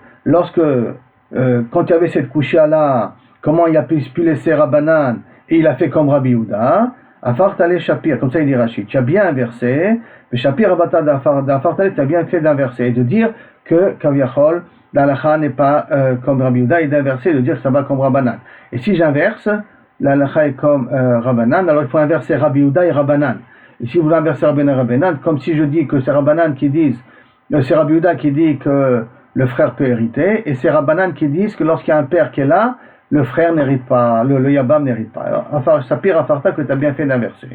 quand tu avais cette couchia-là, comment il a pu laisser Rabbanan, et il a fait comme Rabbi Yehuda, afarta le shapir, comme ça il dit Rachid, tu as bien inversé, mais shapir abata d'afarta, tu as bien fait d'inverser, et de dire que Kaviachol, l'alacha n'est pas comme Rabbi Yehuda, et d'inverser, de dire que ça va comme Rabbanan. Et si j'inverse, l'alacha est comme Rabbanan, alors il faut inverser Rabbi Yehuda et Rabbanan. Et si vous inversez Rabbanan et Rabbanan, comme si je dis que c'est Rabbanan qui disent, c'est Rabbi Yehuda qui dit que le frère peut hériter, et c'est Rabbanan qui disent que lorsqu'il y a un père qui est là, le frère n'hérite pas, le Yabam n'hérite pas. Alors, ça pire afarta que tu as bien fait d'inverser.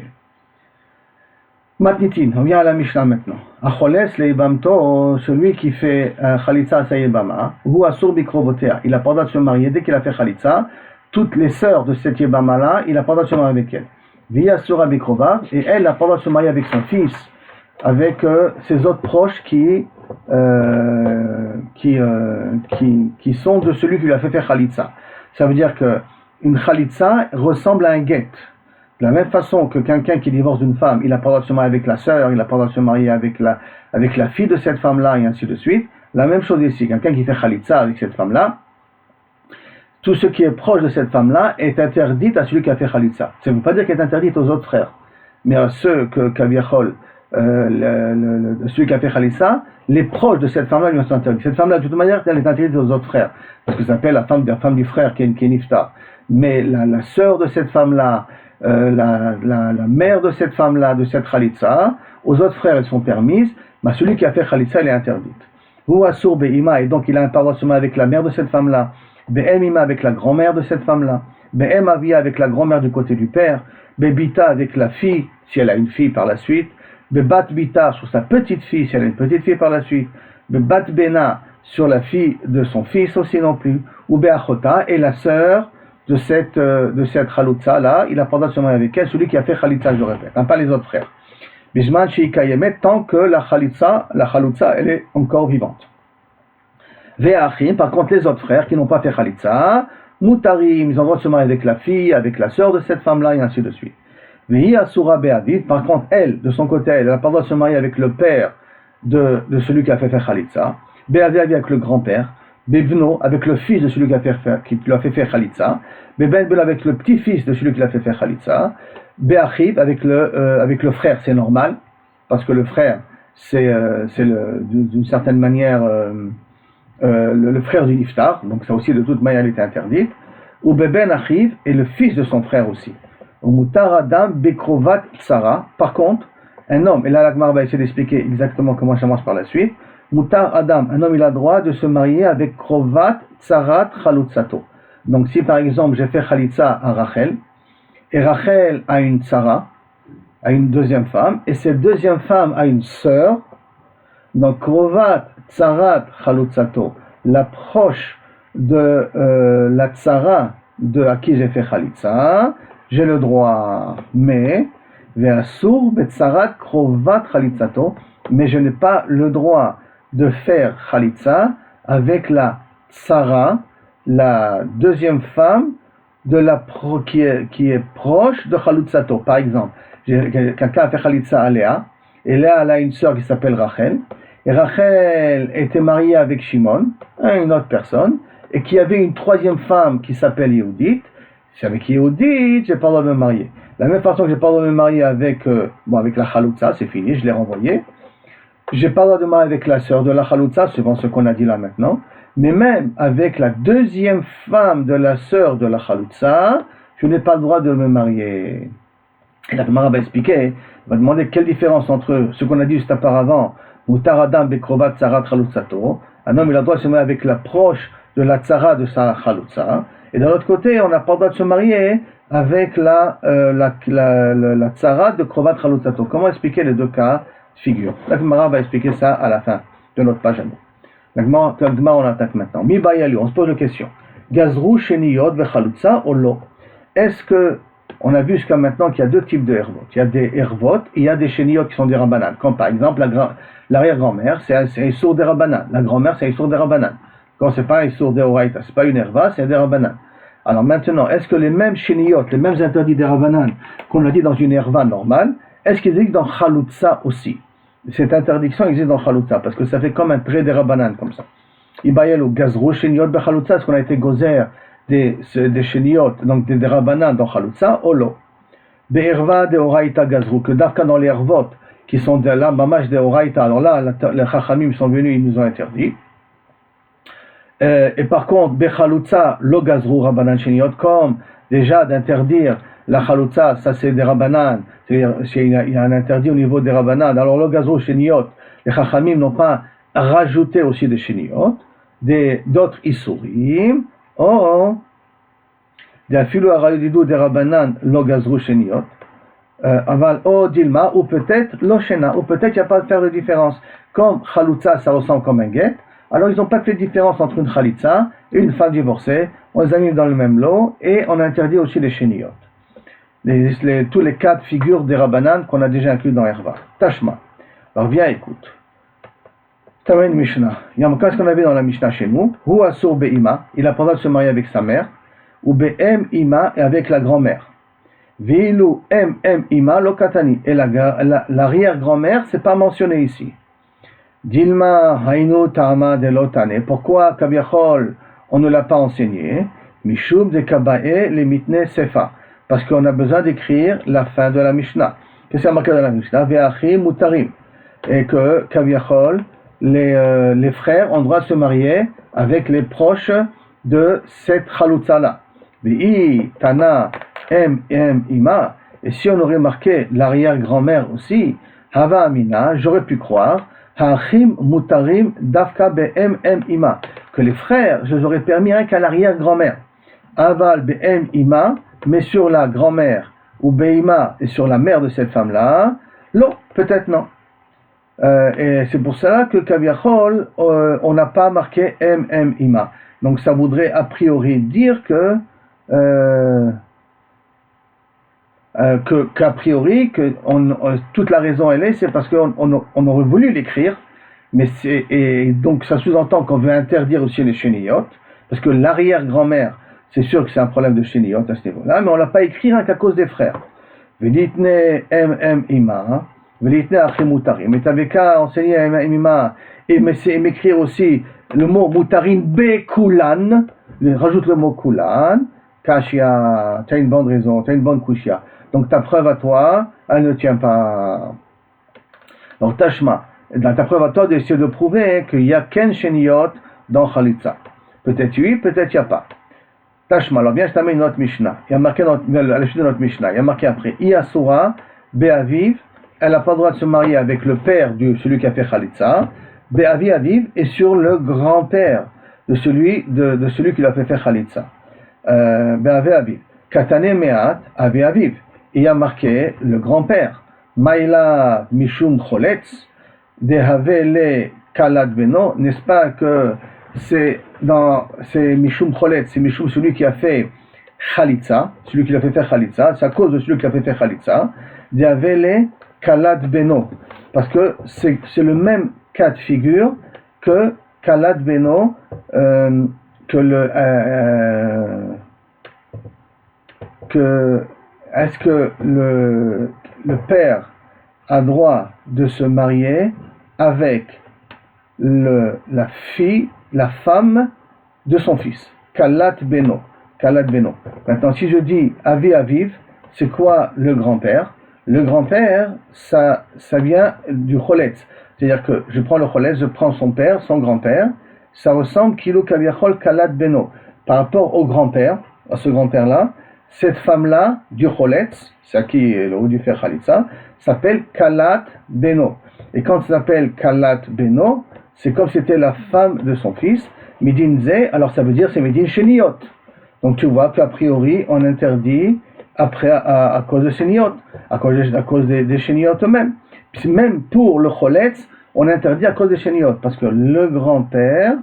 Matnitin, on vient à la Mishnah maintenant. Acholes le Yibamto, celui qui fait Khalitsa sa Yibama, ou Asur Bikrovotea, il a pas le droit de se marier. Dès qu'il a fait Khalitsa, toutes les sœurs de cette Yibama-là, il a pas le droit de se marier avec elle. Via Sura Bikrova, et elle n'a pas le droit de se marier avec son fils, avec ses autres proches qui sont de celui qui lui a fait faire Khalitsa. Ça veut dire qu'une Khalitsa ressemble à un guet. De la même façon que quelqu'un qui divorce d'une femme, il n'a pas le droit de se marier avec la sœur, il n'a pas le droit de se marier avec la fille de cette femme-là, et ainsi de suite. La même chose ici, quelqu'un qui fait Khalitsa avec cette femme-là, tout ce qui est proche de cette femme-là est interdit à celui qui a fait Khalitsa. Ça ne veut pas dire qu'elle est interdite aux autres frères, mais à ceux que Kaviachol, celui qui a fait Khalitsa, les proches de cette femme-là lui sont interdits. Cette femme-là, de toute manière, elle est interdite aux autres frères, parce que ça s'appelle la femme du frère qui est Niftar. Mais la sœur de cette femme-là, la mère de cette femme-là, de cette Khalitsa, aux autres frères, elles sont permises, mais celui qui a fait Khalitsa, elle est interdite. Ou Asur Be'ima, et donc il a un parlement avec la mère de cette femme-là, Be'em Ima avec la grand-mère de cette femme-là, Be'em Avia avec la grand-mère du côté du père, Be'bita avec la fille, si elle a une fille par la suite, Be'bat Bita sur sa petite fille, si elle a une petite fille par la suite, Be'bat Bena sur la fille de son fils aussi non plus, ou Be'achota et la sœur de cette Khalitsa là, il a pas le droit de se marier avec elle, celui qui a fait Khalitsa, je répète, pas les autres frères. Bishman Sheikayemet, tant que la Khalitsa, elle est encore vivante. Ve'achim, par contre les autres frères qui n'ont pas fait Khalitsa, Mutarim, ils ont le droit de se marier avec la fille, avec la sœur de cette femme-là, et ainsi de suite. Vehi Asura Be'aviv, par contre elle, de son côté, elle n'a pas le droit de se marier avec le père de celui qui a fait Khalitsa, Be'aviv avec le grand-père, Bebno avec le fils de celui qui lui a fait faire Khalitsa, Beben avec le petit-fils de celui qui l'a fait faire Khalitsa, Be'achiv avec le frère, c'est normal, parce que le frère, c'est d'une certaine manière le frère du Niftar, donc ça aussi de toute manière elle était interdite, ou Beben Achiv et le fils de son frère aussi. Ou Mutar Adam Bekrovat Tsara, par contre, un homme, et là l'Agmar va essayer d'expliquer exactement comment ça marche par la suite, Mutar Adam, un homme il a le droit de se marier avec Krovat Tsarat Chalutsato. Donc si par exemple j'ai fait Khalitsa à Rachel, et Rachel a une Tsara, a une deuxième femme, et cette deuxième femme a une sœur, donc Krovat Tsarat Chalutsato, la proche de la Tsara à qui j'ai fait Khalitsa, j'ai le droit, mais Ve'asur betzarat krovat chalitzato, mais je n'ai pas le droit de faire chalitza avec la tsara, la deuxième femme qui est proche de chalitzato. Par exemple, quelqu'un a fait chalitza à Léa, et Léa elle a une sœur qui s'appelle Rachel, et Rachel était mariée avec Shimon, une autre personne, et qui avait une troisième femme qui s'appelle Yehudit. Si avec Yehudit, j'ai pas le droit de me marier. De la même façon que j'ai pas le droit de me marier avec la chaloutza, c'est fini, je l'ai renvoyé. J'ai pas le droit de me marier avec la sœur de la chaloutza, suivant ce qu'on a dit là maintenant. Mais même avec la deuxième femme de la sœur de la chaloutza, je n'ai pas le droit de me marier. Et la Gemara va expliquer, va demander quelle différence entre ce qu'on a dit juste auparavant, Mutar Adam bekrovat tzarat chaloutzato, un homme il a le droit de se marier avec la proche de la tzara de sa chaloutza, et de l'autre côté, on n'a pas le droit de se marier avec la tzara de krovat chaloutzato. Comment expliquer les deux cas de figure? La Gemara va expliquer ça à la fin de notre page à nous. La Gemara on attaque maintenant. Mi bayali, on se pose la question. Gazrou sheniyot vechalutza ou lo? Est-ce que on a vu jusqu'à maintenant qu'il y a deux types de hervot. Il y a des hervot et il y a des chéniotes qui sont des rabbanan. Comme par exemple, l'arrière-grand-mère, c'est un sourd des rabbanan. La grand-mère, c'est un sourd des rabbanan. Quand c'est pas un sourd des oraita, c'est pas une herva, c'est des rabbanan. Alors maintenant, est-ce que les mêmes chéniotes, les mêmes interdits des rabbanan qu'on a dit dans une herva normale, est-ce qu'ils existent dans chaloutza aussi? Cette interdiction existe dans chaloutza, parce que ça fait comme un trait des rabbanan, comme ça. Ibayel ou gazrou, chéniot, bechaloutza, est-ce qu'on a été gozer des chéniotes, donc des rabbanan dans chaloutza, olo. Be'erva de oraita gazrou, que d'afka dans les hervot, qui sont de la mamash de oraita, alors là, les chachamim sont venus, ils nous ont interdit. Et par contre, bechaloutza, lo gazrou rabbanan chéniot, comme déjà d'interdire la chaloutza, ça c'est des rabbanan, c'est-à-dire il y a un interdit au niveau des rabbanan, alors lo gazrou chéniot, les chachamim n'ont pas rajouté aussi des chéniot, d'autres isurim, oh, des filou arayudidou des rabbanan lo gazrou chéniot, aval o dilma, ou peut-être lo shena, ou peut-être il n'y a pas de faire de différence. Comme chaloutza, ça ressemble comme un guet, alors ils n'ont pas fait de différence entre une chalitza et une femme divorcée, on les a mis dans le même lot, et on a interdit aussi les chéniot. Tous les quatre figures des rabbanan qu'on a déjà inclus dans Herva. Tashma. Alors viens, écoute. Tamen Mishnah. Il y a un cas qu'on avait dans la Mishnah chez nous. Hu asur be'ima. Il a pas le droit de se marier avec sa mère. Ou be'em ima et avec la grand-mère. Vilu em ima lokatani. Et l'arrière-grand-mère, c'est pas mentionné ici. Dilma hainu ta'ama de lotane. Pourquoi kaviachol on ne l'a pas enseigné? Mishum de kabae le mitne sefa. Parce qu'on a besoin d'écrire la fin de la Mishnah. Qu'est-ce qu'il y a marqué dans la Mishnah? Ve'achim mutarim. Et que, kaviachol, les frères ont le droit de se marier avec les proches de cette chaloutza-là. Ve'i tana em ima. Et si on aurait marqué l'arrière-grand-mère aussi, hava amina, j'aurais pu croire, ha'achim mutarim dafka be'em ima. Que les frères, je les aurais permis rien qu'à l'arrière-grand-mère. Aval be'em ima, mais sur la grand-mère ou Beima et sur la mère de cette femme-là, non, peut-être non. Et c'est pour cela que Kaviachol, on n'a pas marqué Ima. Donc ça voudrait a priori dire qu'a priori, toute la raison elle est, c'est parce qu'on aurait voulu l'écrire, et donc ça sous-entend qu'on veut interdire aussi les chéniotes, parce que l'arrière-grand-mère, c'est sûr que c'est un problème de chéniote à ce niveau-là, mais on ne l'a pas écrit rien qu'à cause des frères. Velitne ima, velitne achimutarim. Mais tu avais qu'à enseigner ima et m'écrire aussi le mot mutarin bekulan, rajoute le mot kulan, kashia, tu as une bonne raison, tu as une bonne kushia. Donc ta preuve à toi, elle ne tient pas. Donc tashma, ta preuve à toi d'essayer de prouver qu'il y a ken chéniot dans chalitza. Peut-être oui, peut-être il n'y a pas. Tashma, alors bien je t'amène notre Mishnah. Il y a marqué à la suite de notre Mishnah, il y a marqué après Iasura, Be'aviv, elle n'a pas le droit de se marier avec le père de celui qui a fait Khalitza, Be'avi Aviv, et sur le grand-père de celui qui l'a fait faire Khalitza. Be'avi Aviv. Katane Me'at, Avi Aviv. Il y a marqué le grand-père. Maïla Mishum Choletz, Dehave le Kalad Beno, n'est-ce pas que c'est Mishum Cholet, c'est Mishum celui qui a fait Khalitza, celui qui l'a fait faire Khalitza, c'est à cause de celui qui l'a fait faire Khalitza. Diavele Kalat Beno. Parce que c'est le même cas de figure que Kalat Beno, est-ce que le père a droit de se marier avec la femme de son fils? Kalat Beno. Kalat Beno. Maintenant, si je dis Avi Aviv, c'est quoi le grand-père? Le grand-père, ça vient du choletz. C'est-à-dire que je prends le choletz, je prends son père, son grand-père, ça ressemble Kilo Kaviachol Kalat Beno. Par rapport au grand-père, à ce grand-père-là, cette femme-là, du choletz, c'est à qui le haut du fer Khalitsa, s'appelle Kalat Beno. Et quand ça s'appelle Kalat Beno, c'est comme si c'était la femme de son fils, Midin Ze, alors ça veut dire c'est Midin Sheniot. Donc tu vois qu'a priori, on interdit après à cause de Sheniot, à cause des Sheniot eux-mêmes. Puis même pour le choletz, on interdit à cause des Sheniot, parce que le grand-père,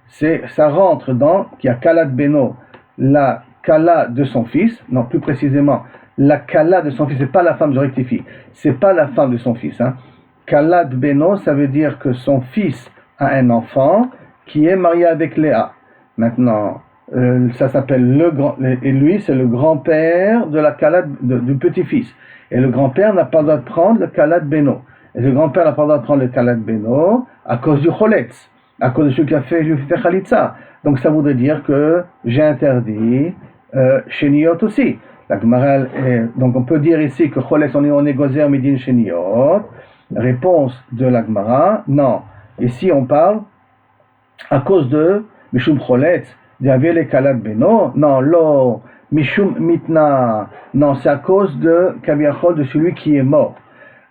ça rentre dans, il y a Kalat Beno, la Kala de son fils, non plus précisément, la Kala de son fils, c'est pas la femme, je rectifie, c'est pas la femme de son fils. Kalat Beno, ça veut dire que son fils a un enfant qui est marié avec Léa. Maintenant, ça s'appelle et lui c'est le grand-père de la Kala du petit-fils. Et le grand-père n'a pas le droit de prendre le Kalat Beno. Et le grand-père n'a pas le droit de prendre le Kalat Beno à cause du choletz, à cause de ce qu'il a fait Khalitsa. Donc ça voudrait dire que j'ai interdit Sheniot aussi. La Gemara, donc on peut dire ici que choletz on est gozer midin Sheniot. Réponse de la Gemara, non. Ici on parle à cause de Mishum choletz, d'Avele Kalat Beno, non, lo, Mishum mitna, non, c'est à cause de Kaviachol, de celui qui est mort.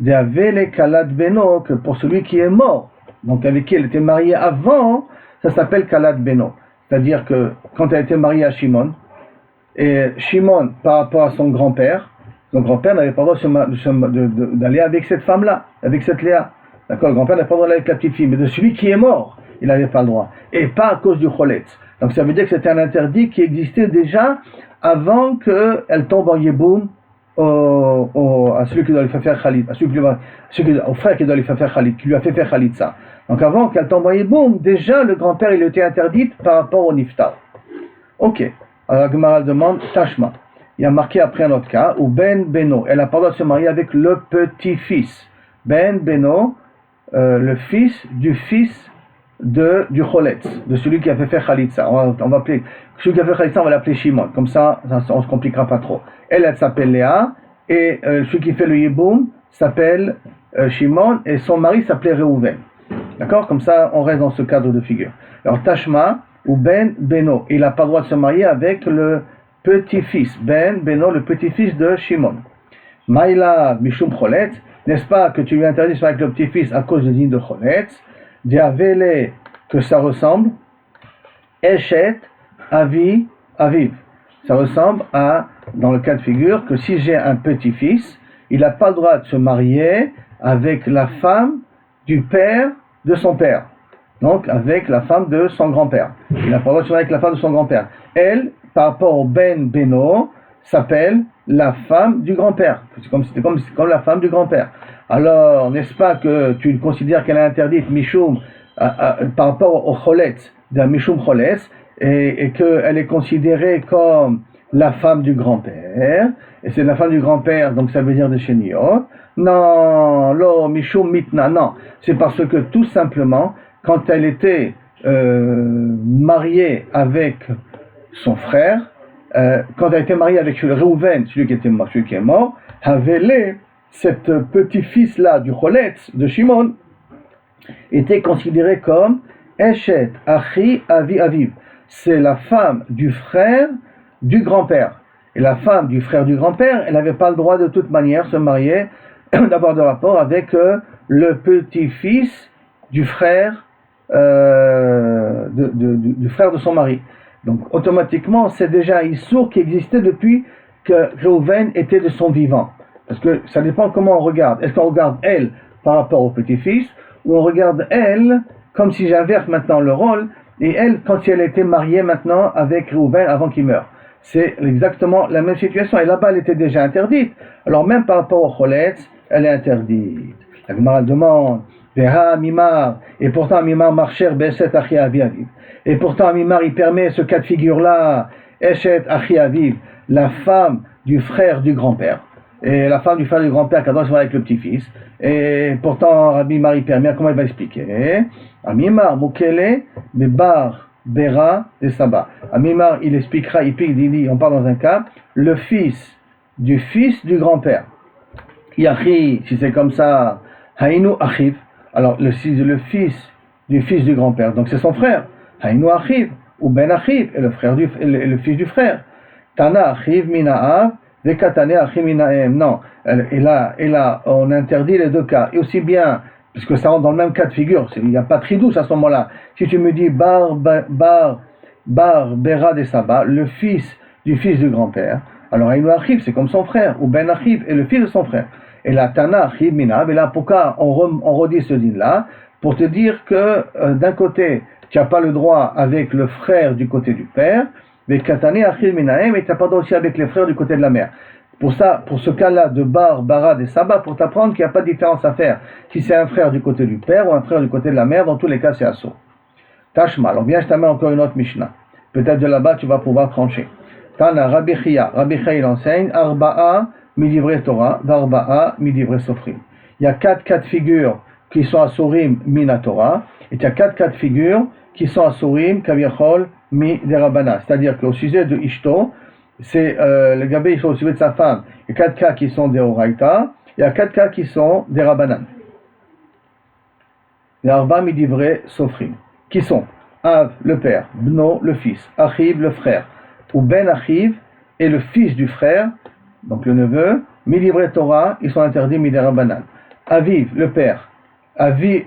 D'Avele Kalat Beno, que pour celui qui est mort, donc avec qui elle était mariée avant, ça s'appelle Kalat Beno. C'est-à-dire que quand elle était mariée à Shimon, et Shimon, par rapport à son grand-père n'avait pas le droit d'aller avec cette femme-là, avec cette Léa. D'accord, le grand-père n'avait pas le droit d'aller avec la petite fille, mais de celui qui est mort, il n'avait pas le droit. Et pas à cause du choletz. Donc ça veut dire que c'était un interdit qui existait déjà avant qu'elle tombe en Yeboum à celui qui doit lui faire Khalit, au frère qui doit lui faire Khalit, qui lui a fait faire Khalitsa. Donc avant qu'elle tombe en Yeboum, déjà le grand-père il était interdit par rapport au Niftar. Ok. Alors la Gemara demande Tashma. Il y a marqué après un autre cas où Ben Beno, elle a pas le droit de se marier avec le petit-fils. Ben Beno, le fils du du choletz, de celui qui a fait faire Khalitsa. On va appeler celui qui a fait Khalitsa, on va l'appeler Shimon. Comme ça, on se compliquera pas trop. Elle s'appelle Léa et celui qui fait le Yeboum s'appelle Shimon et son mari s'appelait Reuven. D'accord? Comme ça, on reste dans ce cadre de figure. Alors Tashma ou Ben Beno, il n'a pas le droit de se marier avec le petit-fils. Ben Beno, le petit-fils de Shimon. Maïla Mishum Choletz, n'est-ce pas que tu lui interdis de se marier avec le petit-fils à cause du digne de Choletz? Diavele, que ça ressemble, Eshet, Avi, Aviv. Ça ressemble à, dans le cas de figure, que si j'ai un petit-fils, il n'a pas le droit de se marier avec la femme du père de son père. Donc, avec la femme de son grand-père. Il n'a pas le droit de se marier avec la femme de son grand-père. Elle, par rapport au Ben Beno, s'appelle la femme du grand-père. C'est comme la femme du grand-père. Alors, n'est-ce pas que tu considères qu'elle est interdite, Mishum, par rapport au Choletz, de Mishum Choletz, et qu'elle est considérée comme la femme du grand-père, et c'est la femme du grand-père, donc ça veut dire de Sheniot. Non, lo, Mishum Mitna, non. C'est parce que tout simplement, quand elle était mariée avec son frère, quand elle était mariée avec Reuven, celui qui est mort, Havele, cet petit-fils-là du Choletz, de Shimon, était considéré comme Eshet, Achi, Avi, Aviv. C'est la femme du frère du grand-père. Et la femme du frère du grand-père, elle n'avait pas le droit de toute manière de se marier, d'avoir de rapport avec le petit-fils du frère, du frère de son mari. Donc automatiquement, c'est déjà un issour qui existait depuis que Reuven était de son vivant. Parce que ça dépend comment on regarde. Est-ce qu'on regarde elle par rapport au petit-fils, ou on regarde elle comme si j'inverse maintenant le rôle, et elle, quand elle était mariée maintenant avec Reuven avant qu'il meure. c'est exactement la même situation. Et là-bas, elle était déjà interdite. Alors même par rapport au choletz, elle est interdite. La Gemara demande, Veha Mimar, et pourtant Mimar marcher Beset Achi Aviv. Et pourtant Mimar, il permet ce cas de figure-là, Eshet Achi Aviv, la femme du frère du grand-père. Et la femme du frère du grand-père qui a droit avec le petit-fils. Et pourtant, Rabbi Mari permet, comment il va expliquer? Amimar, Mukele, Bebar, Bera, de Saba. Amimar, il expliquera, il dit, on parle dans un cas, le fils du grand-père. Yachi, si c'est comme ça, Hainu Achiv. Alors, le fils du grand-père, donc c'est son frère. Hainu Achiv, ou Ben Achiv, et le fils du frère. Tana Achiv, Mina'av, Vekatane Achiv, Mina'em. Non, et là, on interdit les deux cas. Et aussi bien, parce que ça rentre dans le même cas de figure, il n'y a pas de tridouche à ce moment-là. Si tu me dis Bar, Bera de Saba, le fils du grand-père, alors Hainu Achiv, c'est comme son frère, ou Ben Achiv, et le fils de son frère. Et la Tana Achiv, Mina'av, et là, pourquoi on redit ce din-là? Pour te dire que d'un côté, tu n'as pas le droit avec le frère du côté du père, mais Katane Achil Minahem, et tu n'as pas le droit aussi avec les frères du côté de la mère. Pour ce cas-là de Bar, Barad et Saba, pour t'apprendre qu'il n'y a pas de différence à faire. Si c'est un frère du côté du père ou un frère du côté de la mère, dans tous les cas, c'est assaut. Tashma, alors viens, je t'amène encore une autre Mishnah. Peut-être de là-bas, tu vas pouvoir trancher. Tana Rabbi Chia il enseigne, Arba'a midivre Torah, Varba'a midivre Sofrim. Il y a 4 cas de figure qui sont Asurim mina Torah, et il y a 4 cas de figure qui sont Asurim kaviachol mi derabana. C'est-à-dire qu'au sujet de Ishto, c'est le gabé au sujet de sa femme. Il y a 4 cas qui sont des Oraita, il y a 4 cas qui sont des Rabanan. Les Arba midivre Sofrim. Qui sont Av, le père, Bno, le fils, Achiv, le frère, ou Ben Achiv, et le fils du frère, donc le neveu, midivre Torah, ils sont interdits miderabanan. Aviv, le père, Aviv,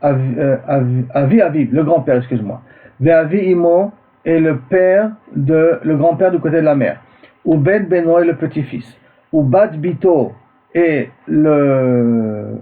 le grand-père, excuse-moi. Ve'avi Imo est le grand-père du côté de la mère. Ou Bet Beno est le petit-fils. Ou Bat Bito est le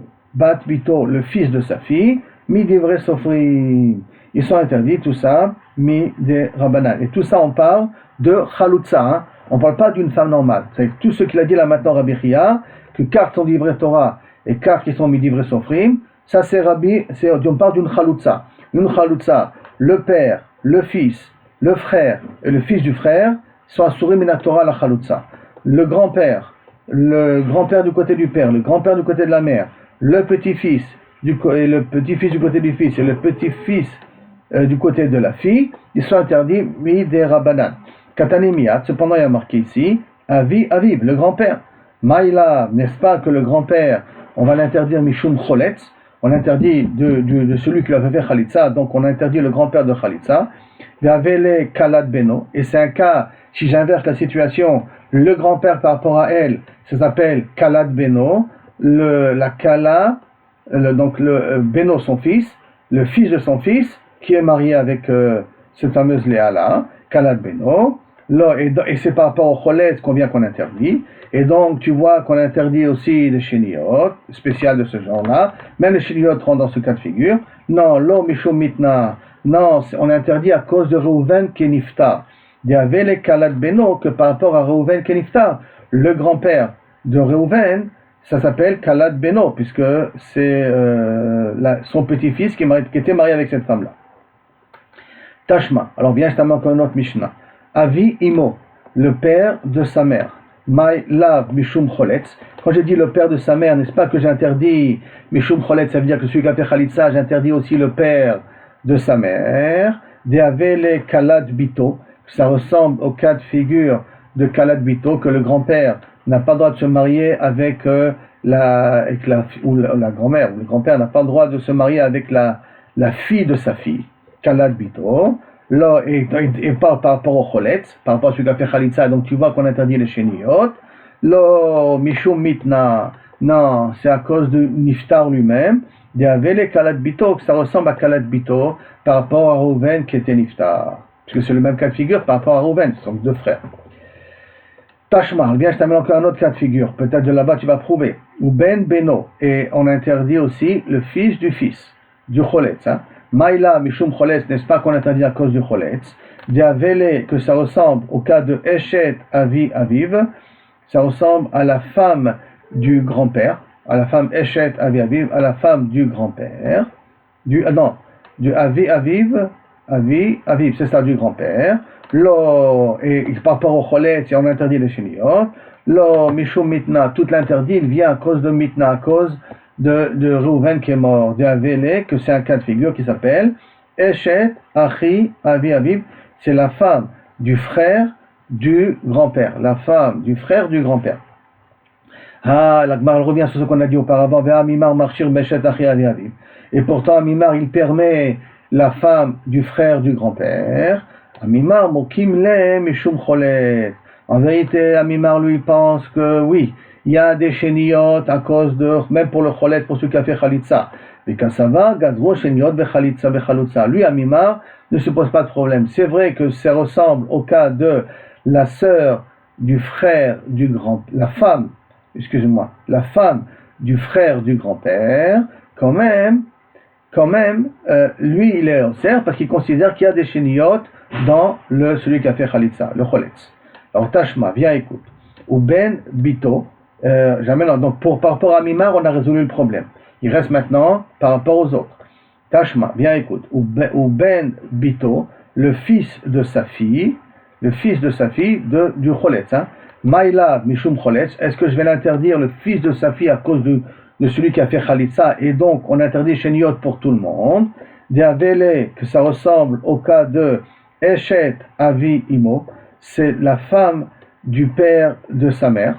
fils de sa fille. Mi Divre Sofri. Ils sont interdits, tout ça, mi de Rabbanan. Et tout ça, on parle de Chalutza. Hein. On ne parle pas d'une femme normale. C'est tout ce qu'il a dit là maintenant, Rabbi Chia, que car sont livrés Torah et car qui sont mi Divre Sofrim. Ça, on parle d'une Chalutza. Une Chalutza, le père, le fils, le frère et le fils du frère sont assurés minatora la Chalutza. Le grand-père du côté du père, le grand-père du côté de la mère, le petit-fils du côté du fils et le petit-fils du côté de la fille, ils sont interdits mi des Rabbanan. Katanemiat, cependant il y a marqué ici, Aviv, le grand-père. Maïla, n'est-ce pas que le grand-père, on va l'interdire Mishum Choletz, on interdit de celui qui l'avait fait Khalitsa, donc on interdit le grand-père de Khalitsa. Vavele Kalad Beno, et c'est un cas, si j'inverse la situation, le grand-père par rapport à elle, ça s'appelle Kalad Beno, la Kala, donc le Beno son fils, le fils de son fils, qui est marié avec cette fameuse Léa-là, Kalad Beno, et c'est par rapport au Cholet qu'on interdit. Et donc, tu vois qu'on interdit aussi les chéniot, spéciales de ce genre-là. Même les chéniot rentrent dans ce cas de figure. Non, lo mishum mitna. Non, on interdit à cause de Reuven Kenifta. Il y avait les Kalad Beno que par rapport à Reuven Kenifta, le grand-père de Reuven, ça s'appelle Kalad Beno, puisque c'est son petit-fils qui était marié avec cette femme-là. Tashma. Alors, viens, je t'amène encore une autre Mishnah. Avi Imo, le père de sa mère. Mai lav mishum choletz. Quand j'ai dit le père de sa mère, n'est-ce pas que j'interdis mishum choletz, ça veut dire que celui qui a fait chalitza, j'interdis aussi le père de sa mère. Deavele kalad bito, ça ressemble au cas de figure de kalad bito, que le grand-père n'a pas le droit de se marier avec la grand-mère, ou le grand-père n'a pas le droit de se marier avec la fille de sa fille. Kalad bito. Là, et par rapport au choletz, par rapport à celui qui a fait chalitza, donc tu vois qu'on interdit les chéniot. Là, mishum mitna, non, c'est à cause de Niftar lui-même. Il y avait les Kalad Bito, que ça ressemble à Kalad Bito par rapport à Reuven qui était Niftar. Parce que c'est le même cas de figure par rapport à Reuven, ce sont deux frères. Tashmar, bien, je t'amène encore un autre cas de figure. Peut-être de là-bas tu vas prouver. Ou Ben Beno, et on interdit aussi le fils du choletz, hein. Maïla Mishum Choletz, n'est-ce pas qu'on interdit à cause du Choletz? Diavele, que ça ressemble au cas de Eshet Avi Aviv, ça ressemble à la femme du grand-père, à la femme Eshet Avi Aviv, à la femme du grand-père, du Avi Aviv, Avi Aviv, c'est ça, du grand-père. Lo, et par rapport au Choletz, on interdit les Sheniot. Lo Mishum Mitna, tout l'interdit, il vient à cause de Mitna, à cause de Reuven qui est mort, de Avele, que c'est un cas de figure qui s'appelle Eshet Achi Avi Aviv, c'est la femme du frère du grand-père, la femme du frère du grand-père. Ah, la Gemara revient sur ce qu'on a dit auparavant, Ve'amimar marchir Beshet Achi Avi Aviv. Et pourtant, Amimar, il permet la femme du frère du grand-père. Amimar Mokim Le Mishum Cholet. En vérité, Amimar, lui, pense que oui, il y a des chéniotes à cause de, même pour le cholet, pour celui qui a fait chalitza. Mais quand ça va, gazro chéniot bechalitza bechalutza. Lui, Amimar, ne se pose pas de problème. C'est vrai que ça ressemble au cas de la sœur du frère du grand, la femme du frère du grand-père, quand même, lui, il est observé parce qu'il considère qu'il y a des chéniotes dans celui qui a fait chalitza, le choletz. Alors, Tashma, viens écoute. Ou ben bito, donc par rapport à Mimar, on a résolu le problème. Il reste maintenant par rapport aux autres. Tashma, viens écoute. Ou ben bito, le fils de sa fille du choletz. Maïla mishum choletz, est-ce que je vais l'interdire, le fils de sa fille, à cause de celui qui a fait chalitza, et donc on interdit chéniot pour tout le monde. Diavele, que ça ressemble au cas de Eshet Avi Imo, c'est la femme du père de sa mère.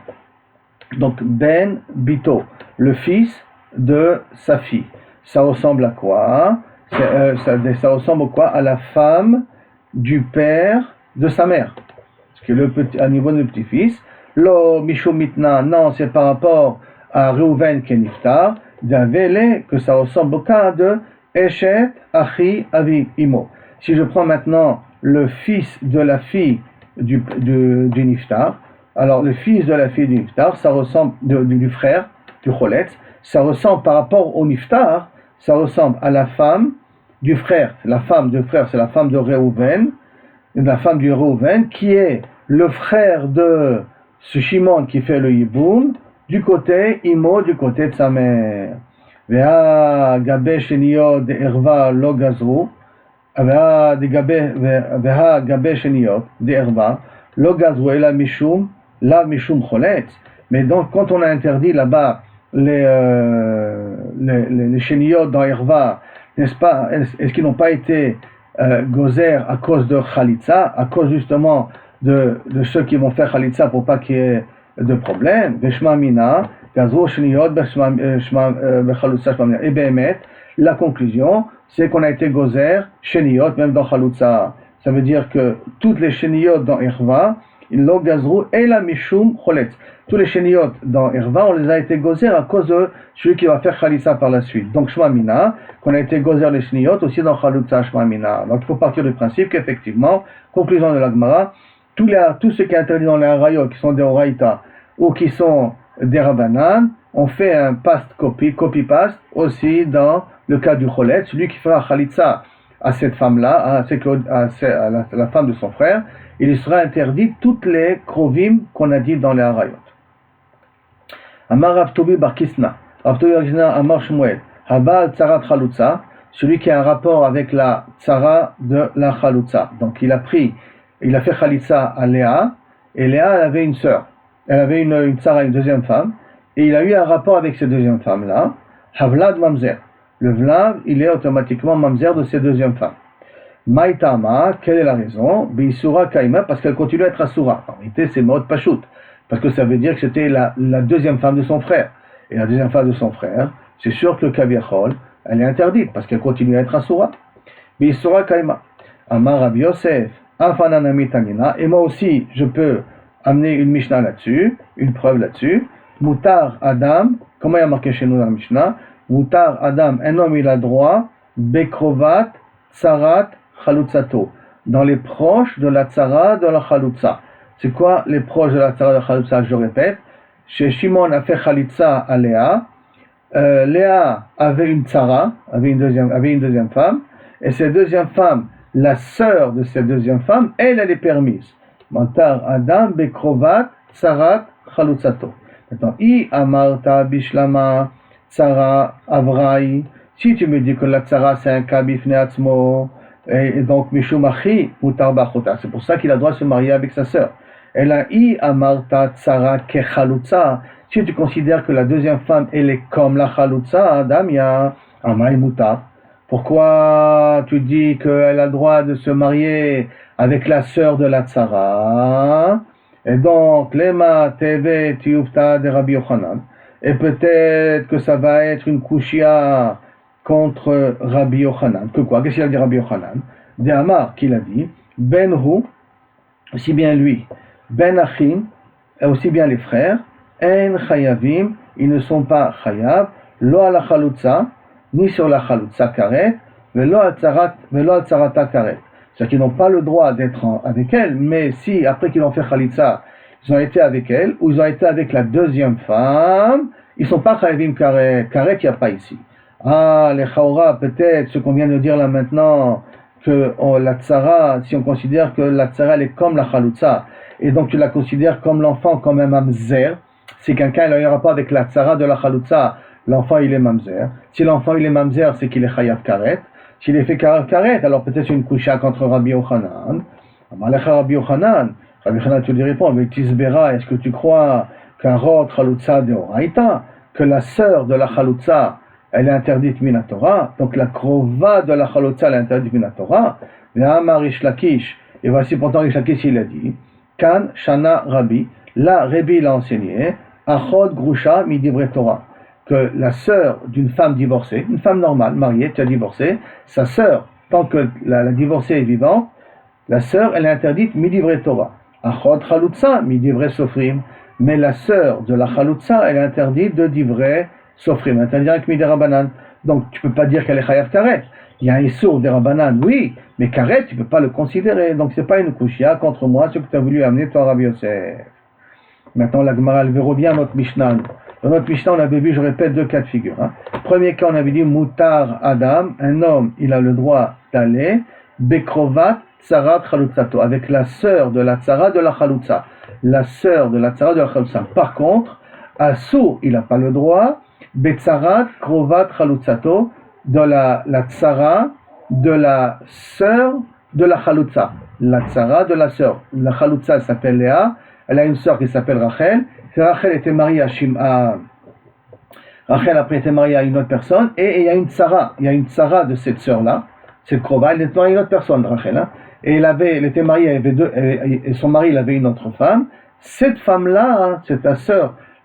Donc Ben Bito, le fils de sa fille. Ça ressemble à quoi? Ça ressemble à quoi? À la femme du père de sa mère. Parce que à niveau du petit-fils, Lo Mishum Mitna, non, c'est par rapport à Reuven Keniftar, Davele, que ça ressemble au cas de Eshet Achi Avi Imo. Si je prends maintenant le fils de la fille du Niftar, alors le fils de la fille du Niftar, ça ressemble, du frère, du Choletz, ça ressemble par rapport au Niftar, ça ressemble à la femme du frère, la femme du frère, c'est la femme de Reuven, la femme du Reuven, qui est le frère de ce Shimon qui fait le Yiboum, du côté Imo, du côté de sa mère. Veha gabe sheniyot de erva lo gazru, veha gabe sheniyot de erva lo gazru la mishum choletz. Mais donc quand on a interdit là-bas les sheniyot dans erva, n'est-ce pas, est-ce qu'ils n'ont pas été gozer à cause de chalitza, à cause justement de ceux qui vont faire chalitza pour pas qu'il y ait de problème? Veshma mina, gazro sheniyot bechalutza shma mina. Et behemet, la conclusion, c'est qu'on a été gozer sheniyot même dans chalutza. Ça veut dire que toutes les sheniyot dans erva, ils l'ont gazrou et la mishum choletz. Tous les sheniyot dans erva, on les a été gozer à cause de celui qui va faire chalitza par la suite. Donc shma mina, qu'on a été gozer les sheniyot aussi dans chalutza shma mina. Donc il faut partir du principe qu'effectivement, conclusion de la Gemara, tout ce qui est interdit dans les harayot, qui sont des oraïta ou qui sont des rabanan, on fait un copy-paste aussi dans le cas du cholet, celui qui fera chalitza à cette femme-là, à la femme de son frère, il lui sera interdit toutes les krovim qu'on a dit dans les harayot. Amar Rav Tobi bar Kisna, Rav Tobi bar Kisna, Amar Shmuel, Habal tzarat chalutza, celui qui a un rapport avec la tzara de la chalutza. Donc il a fait chalitza à Léa, et Léa elle avait une sœur. Elle avait une tzara, une deuxième femme, et il a eu un rapport avec cette deuxième femme-là, Havlad Mamzer. Le Vlad, il est automatiquement Mamzer de cette deuxième femme. Maïtama, quelle est la raison? Beisura Kaima, parce qu'elle continue à être Asura. En réalité, c'est Maot Pachout, parce que ça veut dire que c'était la deuxième femme de son frère. Et la deuxième femme de son frère, c'est sûr que le Kaviachol, elle est interdite, parce qu'elle continue à être Asura. Beisura Kaima. Amar Rabbi Yosef, Afananami Tanina, et moi aussi, je peux amener une Mishnah là-dessus, une preuve là-dessus. Moutar Adam, comment il y a marqué chez nous dans la Mishnah? Moutar Adam, un homme il a droit, Bekrovat, Tsarat, Chalutzato, dans les proches de la Tsara de la Chalutza. C'est quoi les proches de la Tsara de la Chalutza? Je répète, chez Shimon a fait Chalitza à Léa, Léa avait une Tsara, avait une deuxième femme, Et cette deuxième femme, la sœur de cette deuxième femme, elle est permise. Mantar Adam Bekrovat Tsarat Chalutzato. Maintenant, I Amarta Bishlama Tsara Avrai. Si tu me dis que la Tsara c'est un cas bifne atzmo, et donc Mishumachi Mutar Bachota, c'est pour ça qu'il a le droit de se marier avec sa sœur. Et là, I Amarta Tsara Kechalutza. Si tu considères que la deuxième femme, elle est comme la Chalutza, Damia, Amai Mutar. Pourquoi tu dis qu'elle a le droit de se marier avec la sœur de la Tsara? Et donc, Lema Teve Tiufta de Rabbi Yochanan. Et peut-être que ça va être une kushia contre Rabbi Yochanan. Que quoi? Qu'est-ce qu'il a dit Rabbi Yochanan? De Amar, qu'il a dit, Ben Hu, aussi bien lui, Ben Achim, et aussi bien les frères, En Chayavim, ils ne sont pas Chayav, Lo ala Chalutza, ni sur la Chalutza Karet, Velo al Tzarata Karet. C'est-à-dire qu'ils n'ont pas le droit d'être avec elle, mais si, après qu'ils ont fait Khalitsa, ils ont été avec elle, ou ils ont été avec la deuxième femme, ils ne sont pas Chayavim Karet. Karet, il n'y a pas ici. Ah, les Chaura, peut-être, ce qu'on vient de dire là maintenant, que la Tsara, si on considère que la Tsara, elle est comme la Chalutza, et donc tu la considères comme l'enfant, comme un mamzer, si quelqu'un n'a un rapport avec la Tsara de la Chalutza, l'enfant il est mamzer. Si l'enfant il est mamzer, c'est qu'il est Chayav Karet. S'il est fait Karet, alors peut-être une kusha contre Rabbi Yochanan. Rabbi Yochanan, tu lui réponds, mais Tisbera, est-ce que tu crois qu'un rod Chalutza de Oraita, que la sœur de la Chalutza, elle est interdite minatora, donc la krova de la Chalutza, elle est interdite minatora, mais Amar Rish Lakish, et voici pourtant Rish Lakish, il a dit, Kan Shana Rabbi, là Rabbi l'a enseigné, Achod Grusha Midivre Torah, que la sœur d'une femme divorcée, une femme normale, mariée, tu as divorcé, sa sœur, tant que la divorcée est vivante, la sœur, elle est interdite Midivre Torah. Achod Chalutza Midivre Sofrim, mais la sœur de la Chalutza, elle est interdite de Divre Sofrim, interdite avec Midirabanan. Donc tu ne peux pas dire qu'elle est Chayav Karet. Il y a un Issour de Rabbanan, oui, mais Karet, tu ne peux pas le considérer. Donc ce n'est pas une kushia contre moi, ce que tu as voulu amener toi, Rabbi Yosef. Maintenant, la Gemara, elle revient à notre Mishnah. Dans notre Mishnah, on avait vu, je répète, deux cas de figure. Premier cas, on avait dit Mutar Adam, un homme, il a le droit d'aller, Bekrovat Tsarat Chalutzato, avec la sœur de la Tsara de la Chalutza. La sœur de la Tsara de la Chalutza. Par contre, Assour, il n'a pas le droit, Betsarat Krovat Chalutzato, de la Tsara de la sœur de la Chalutza. La Tsara de la sœur. La Chalutza s'appelle Léa, elle a une sœur qui s'appelle Rachel. Rachel était mariée à Rachel après était mariée à une autre personne, et il y a une Tsara de cette sœur-là, cette Krova, elle était mariée à une autre personne, Rachel, et elle était mariée, et son mari il avait une autre femme. Cette femme-là, c'est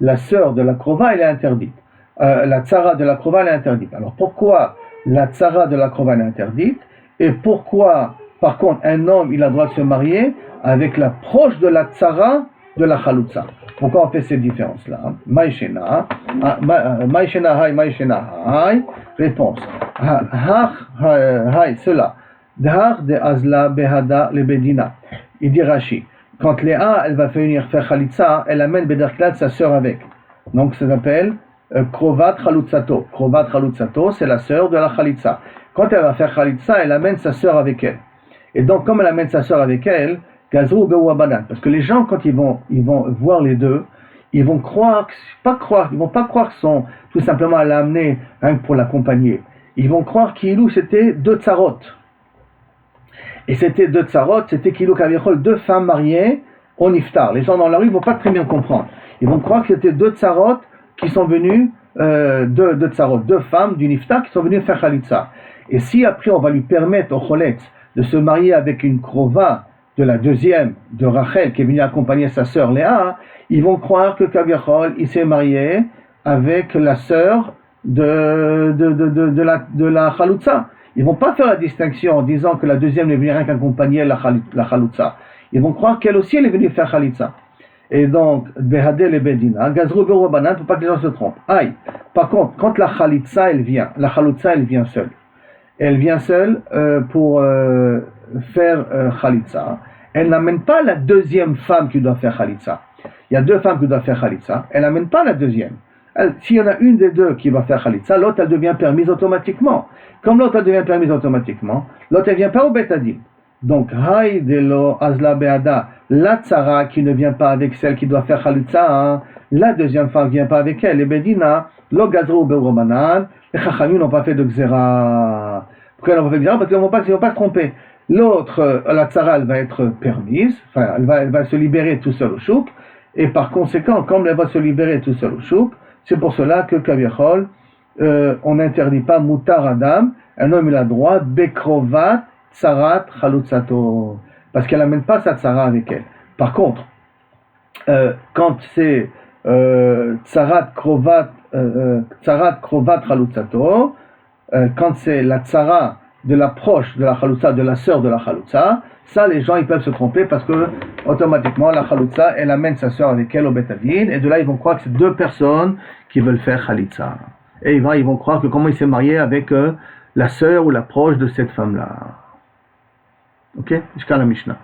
la sœur de la Krova, elle est interdite. La Tsara de la Krova, elle est interdite. Alors pourquoi la Tsara de la Krova est interdite, et pourquoi, par contre, un homme il a le droit de se marier avec la proche de la Tsara de la Chalutza? Pourquoi on fait cette différence-là? Maïshena hay, réponse. Hay, cela. Dhar de Azla Behada le Bedina. Il dit Rashi, quand Léa, elle va venir faire Chalitza, elle amène Bederklat, sa sœur avec. Donc ça s'appelle Krovat Chalutzato. Krovat Chalutzato, c'est la sœur de la Chalitza. Quand elle va faire Chalitza, elle amène sa sœur avec elle. Et donc, comme elle amène sa sœur avec elle, Gazrou Bewabanan. Parce que les gens, quand ils vont voir les deux, ils vont ils vont pas croire qu'ils sont tout simplement à l'amener rien que pour l'accompagner. Ils vont croire qu'Ilou c'était deux tsarot. Et c'était deux tsarot, c'était qu'Ilou Kavichol, deux femmes mariées au Niftar. Les gens dans la rue ne vont pas très bien comprendre. Ils vont croire que c'était deux tsarot qui sont venus, deux tsarot, deux femmes du Niftar qui sont venues faire Khalitsa. Et si après on va lui permettre au Choletz de se marier avec une krova de la deuxième, de Rachel, qui est venue accompagner sa sœur Léa, ils vont croire que Kaviachol, il s'est marié avec la sœur de la Chalutza. Ils vont pas faire la distinction en disant que la deuxième n'est venue rien qu'accompagner la Chalutza. Ils vont croire qu'elle aussi elle est venue faire Chalitza. Et donc, Behadel et Bedina, Gazrou Berobanan, pour pas que les gens se trompent. Aïe. Par contre, quand la Chalitza elle vient, la Chalutza elle vient seule. Elle vient seule pour faire Chalitza. Elle n'amène pas la deuxième femme qui doit faire Chalitza. Il y a deux femmes qui doivent faire Chalitza. Elle n'amène pas la deuxième. s'il y en a une des deux qui va faire Khalitsa, l'autre elle devient permise automatiquement. Comme l'autre elle devient permise automatiquement, l'autre elle ne vient pas au Betadin. Donc, Hay de lo Azla Beada, la Tzara qui ne vient pas avec celle qui doit faire Khalitsa, hein, la deuxième femme ne vient pas avec elle. Les Bedina, lo Gazrou Beromanan, les Chachamim n'ont pas fait de Xera. Pourquoi ils n'ont pas fait de Xera? Parce qu'ils ne vont pas se tromper. L'autre, la Tzara, elle va être permise, enfin, elle va se libérer tout seul au chouk, et par conséquent, comme elle va se libérer tout seul au chouk, c'est pour cela que Kaviachol, on n'interdit pas Mutar Adam, un homme il a droit, Bekrovat, Tsarat Chalutzato, parce qu'elle n'amène pas sa Tsara avec elle. Par contre, quand c'est Tsarat Krovat Chalutzato, quand c'est la Tsara de l'approche de la Chalutza, de la sœur de la Chalutza, ça les gens ils peuvent se tromper parce que automatiquement la Chalutza elle amène sa sœur avec elle au Betadin et de là ils vont croire que c'est deux personnes qui veulent faire Chalitza. Et ils vont croire que comment il s'est marié avec la sœur ou la proche de cette femme-là. Ok? Jusqu'à la Mishnah.